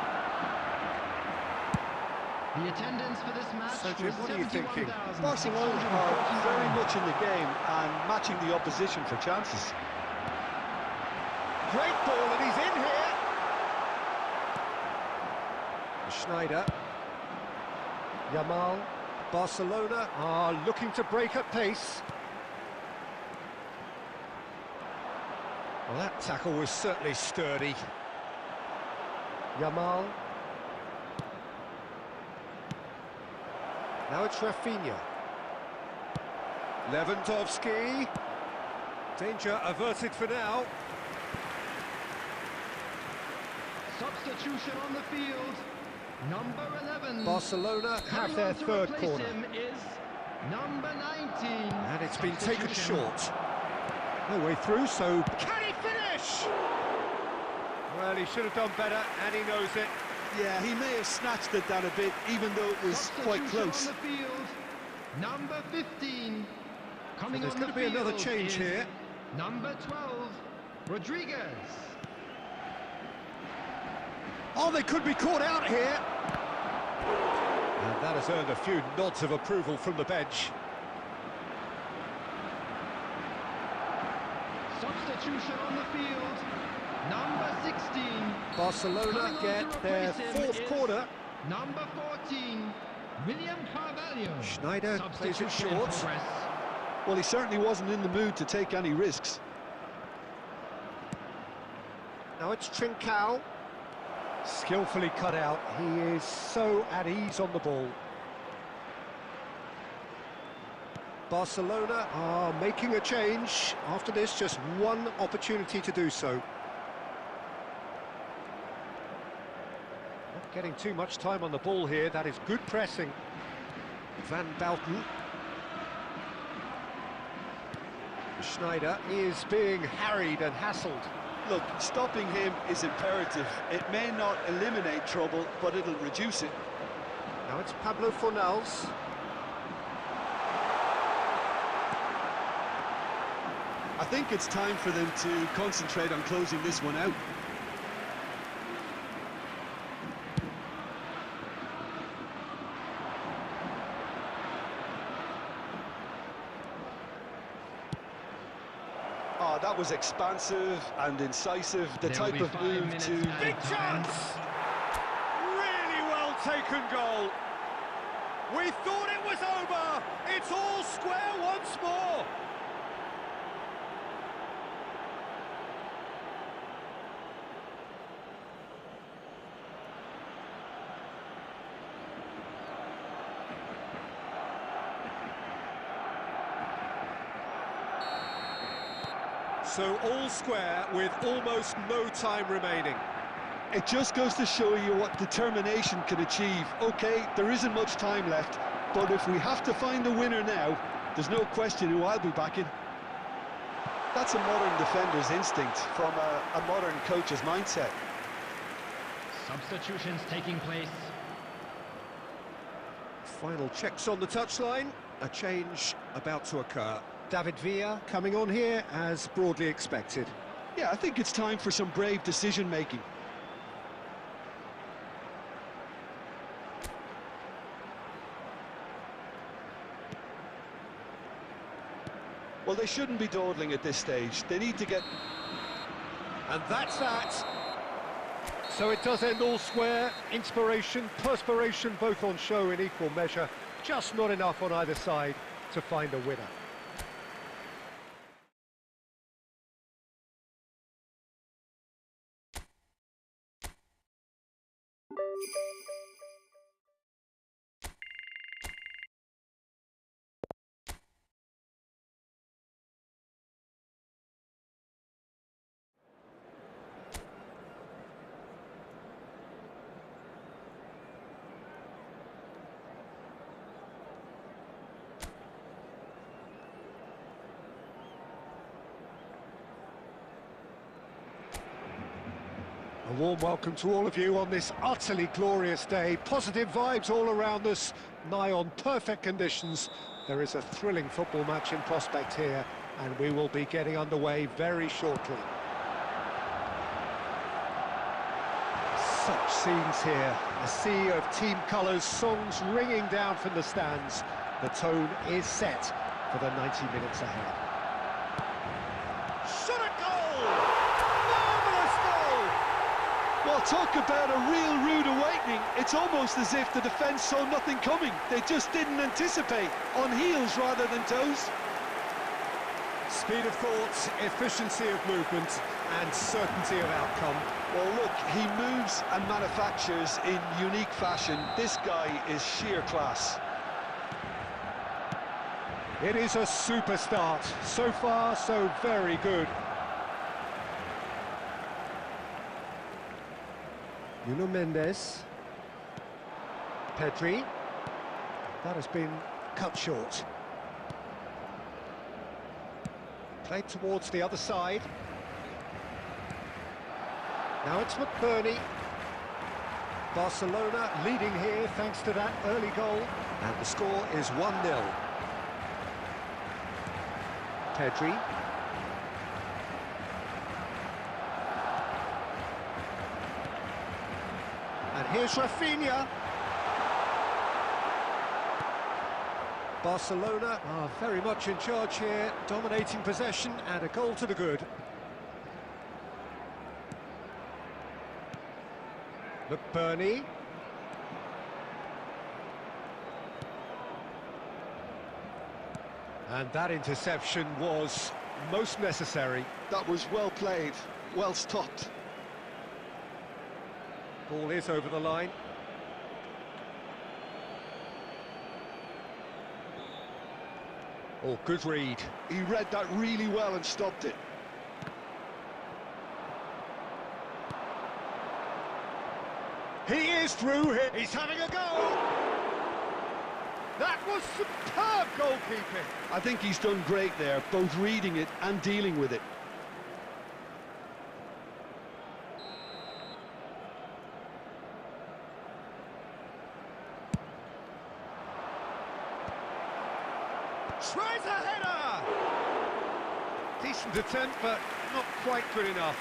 The attendance for this match So, Jim, was what are you thinking? 71,641. Barcelona are very much in the game and matching the opposition for chances. Great ball, and he's in here. Schneider. Yamal. Barcelona are looking to break at pace. Well, that tackle was certainly sturdy. Yamal. Now it's Rafinha. Lewandowski. Danger averted for now. Substitution on the field. Number 11. Barcelona have Coming their on to third replace corner. him is number 19. And it's been taken Substitution. short. No way through, so can he finish? Well, he should have done better, and he knows it. Yeah, he may have snatched it down a bit, even though it was quite Substitution close. on the field. Number 15. Coming there's on gonna the be another field change is here. Number 12. Rodriguez. Oh, they could be caught out here. And that has earned a few nods of approval from the bench. Substitution on the field. Number 16. Barcelona Coming on get to their replace him fourth is corner. Number 14. William Carvalho. Schneider plays it Substitution in short. progress. Well, he certainly wasn't in the mood to take any risks. Now it's Trincao. Skillfully cut out. He is so at ease on the ball. Barcelona are making a change. After this, just one opportunity to do so. Not getting too much time on the ball here. That is good pressing. Van Bouten. Schneider is being harried and hassled. Look, stopping him is imperative. It may not eliminate trouble, but it'll reduce it. Now it's Pablo Fornals. I think it's time for them to concentrate on closing this one out. Oh, that was expansive and incisive, the There'll type be of 5 move minutes to... added Big time. chance! Really well taken goal. We thought it was over. It's all square once more. So all square with almost no time remaining. It just goes to show you what determination can achieve. OK, there isn't much time left, but if we have to find the winner now, there's no question who I'll be backing. That's a modern defender's instinct from a modern coach's mindset. Substitutions taking place. Final checks on the touchline. A change about to occur. David Villa coming on here as broadly expected. Yeah, I think it's time for some brave decision-making. Well, they shouldn't be dawdling at this stage. They need to get... And that's that. So it does end all square. Inspiration, perspiration, both on show in equal measure. Just not enough on either side to find a winner. A warm welcome to all of you on this utterly glorious day. Positive vibes all around us, nigh on perfect conditions. There is a thrilling football match in prospect here, and we will be getting underway very shortly. Such scenes here, a sea of team colours, songs ringing down from the stands. The tone is set for the 90 minutes ahead. Shot a goal! Marvellous goal! Well, talk about a real rude awakening. It's almost as if the defence saw nothing coming. They just didn't anticipate, on heels rather than toes. Speed of thought, efficiency of movement, and certainty of outcome. Well, look, he moves and manufactures in unique fashion. This guy is sheer class. It is a super start. So far, so very good. Nuno Mendes. Pedri. That has been cut short. Played towards the other side. Now it's McBurney. Barcelona leading here thanks to that early goal. And the score is 1-0. Pedri. And here's Rafinha. Barcelona are very much in charge here, dominating possession and a goal to the good. McBurney. And that interception was most necessary. That was well played, well stopped. Ball is over the line. Oh, good read. He read that really well and stopped it. He is through here. He's having a go. That was superb goalkeeping. I think he's done great there, both reading it and dealing with it. Tries a header! Decent attempt, but not quite good enough.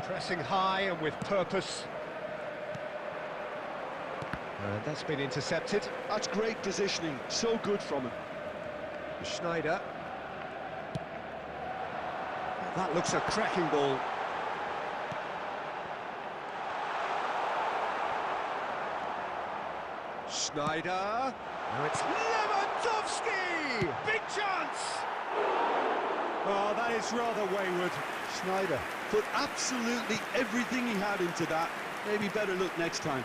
Pressing high and with purpose. And that's been intercepted. That's great positioning, so good from him. Schneider. That looks a cracking ball. Schneider. Now it's Lewandowski! Big chance! Oh, that is rather wayward. Schneider put absolutely everything he had into that. Maybe better look next time.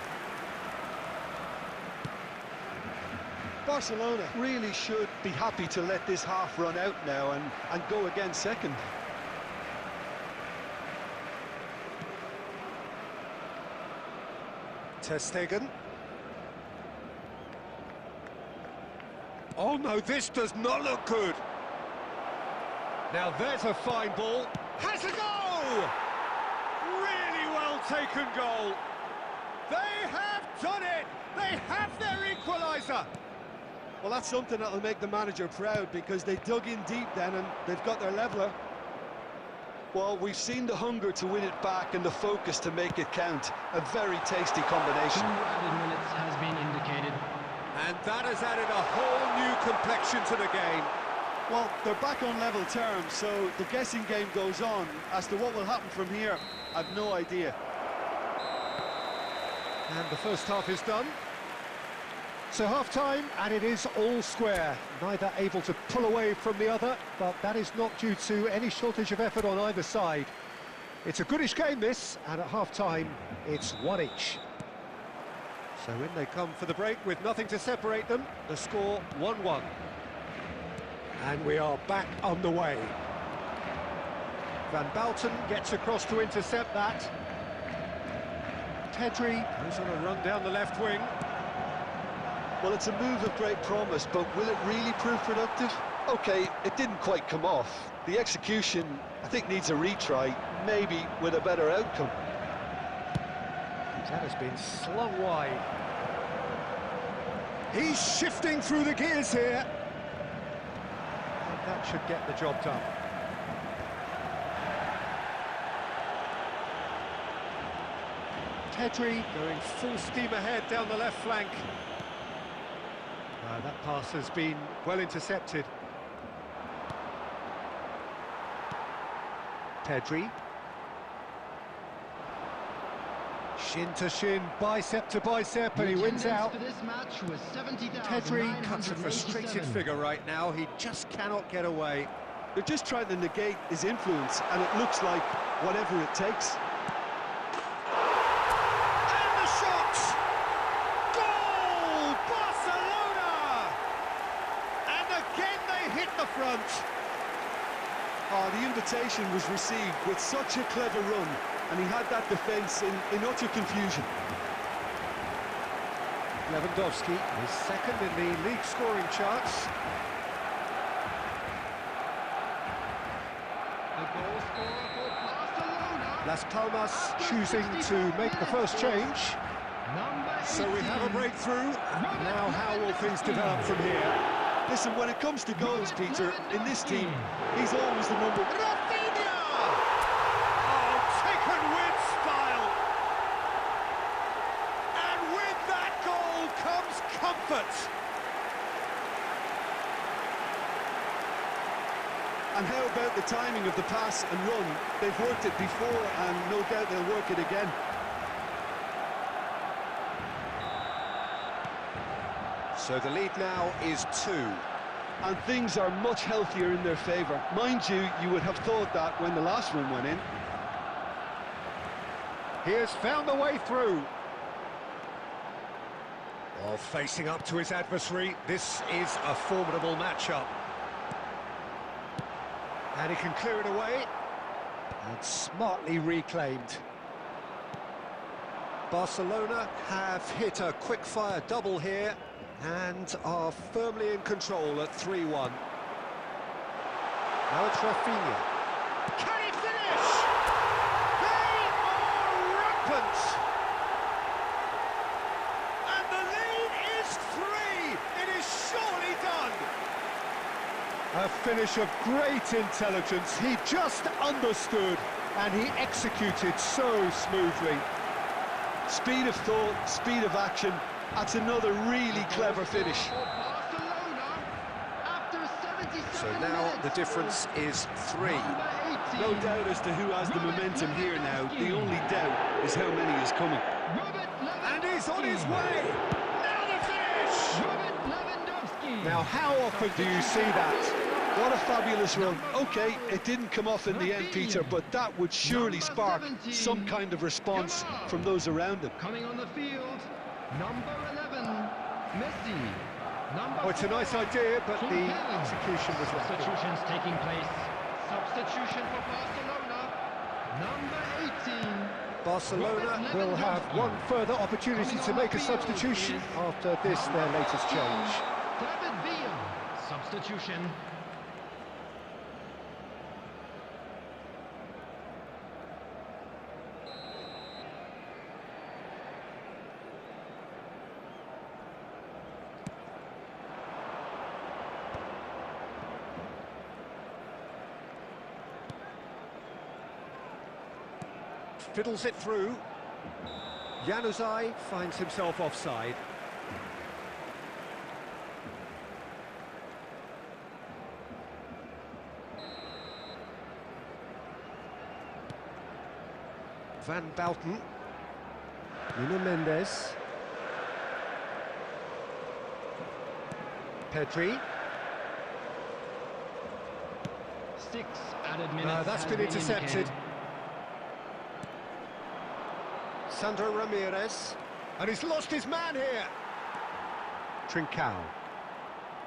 Barcelona really should be happy to let this half run out now and go again second. Ter Stegen. Oh no, this does not look good. Now there's a fine ball. Has a goal! Really well taken goal. They have done it! They have their equaliser! Well, that's something that'll make the manager proud, because they dug in deep then and they've got their leveller. Well, we've seen the hunger to win it back and the focus to make it count. A very tasty combination. 2 added minutes has been indicated. And that has added a whole new complexion to the game. Well, they're back on level terms, so the guessing game goes on. As to what will happen from here, I've no idea. And the first half is done. So half-time, and it is all square. Neither able to pull away from the other, but that is not due to any shortage of effort on either side. It's a goodish game, this, and at half-time, it's one each. So in they come for the break with nothing to separate them. The score 1-1. And we are back underway. Van Bouten gets across to intercept that. Pedri goes on a run down the left wing. Well, it's a move of great promise, but will it really prove productive? OK, it didn't quite come off. The execution, I think, needs a retry, maybe with a better outcome. That has been slung wide. He's shifting through the gears here. And that should get the job done. Pedri going full steam ahead down the left flank. That pass has been well intercepted. Pedri. Shin to shin, bicep to bicep, and he wins out. Pedri cuts a frustrated figure right now. He just cannot get away. They're just trying to negate his influence, and it looks like whatever it takes. And the shot! Goal! Barcelona! And again they hit the front. Oh, the invitation was received with such a clever run, and he had that defence in utter confusion. Lewandowski is second in the league scoring charts. The goal scorer for Barcelona. Las Palmas choosing to make the first change. So we have a breakthrough. Now how will things develop from here? Listen, when it comes to goals, Peter, in this team, he's always the number... Rafinha! Oh, taken with style. And with that goal comes comfort. And how about the timing of the pass and run? They've worked it before, and no doubt they'll work it again. So the lead now is 2. And things are much healthier in their favour. Mind you, you would have thought that when the last one went in. He has found the way through. While facing up to his adversary, this is a formidable matchup. And he can clear it away. And smartly reclaimed. Barcelona have hit a quick-fire double here and are firmly in control at 3-1. Now it's Rafinha. Can he finish? They are rampant! And the lead is 3! It is surely done! A finish of great intelligence. He just understood and he executed so smoothly. Speed of thought, speed of action. That's another really clever finish. So now the difference is 3. No doubt as to who has the momentum here now. The only doubt is how many is coming. And he's on his way! Now the finish! Now how often do you see that? What a fabulous run. OK, it didn't come off in the end, Peter, but that would surely spark some kind of response from those around him. Coming on the field, number 11, Messi. Oh, it's a nice idea, but the execution was lacking. Substitutions taking place. Substitution for Barcelona, number 18. Barcelona will have one further opportunity to make a substitution after this, their latest change. David Villa, substitution. Fiddles it through. Januzaj finds himself offside. Van Bouten. Nuno Mendes. Pedri. 6 added minutes. That's been intercepted. Sandro Ramirez, and he's lost his man here. Trincao,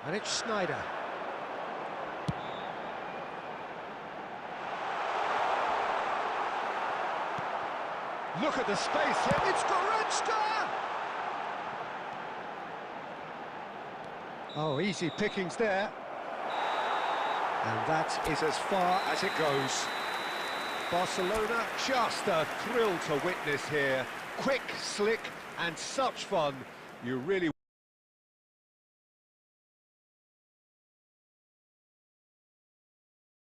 and it's Schneider. Look at the space here, it's Goretzka! Oh, easy pickings there. And that is as far as it goes. Barcelona, just a thrill to witness here. Quick, slick, and such fun. You really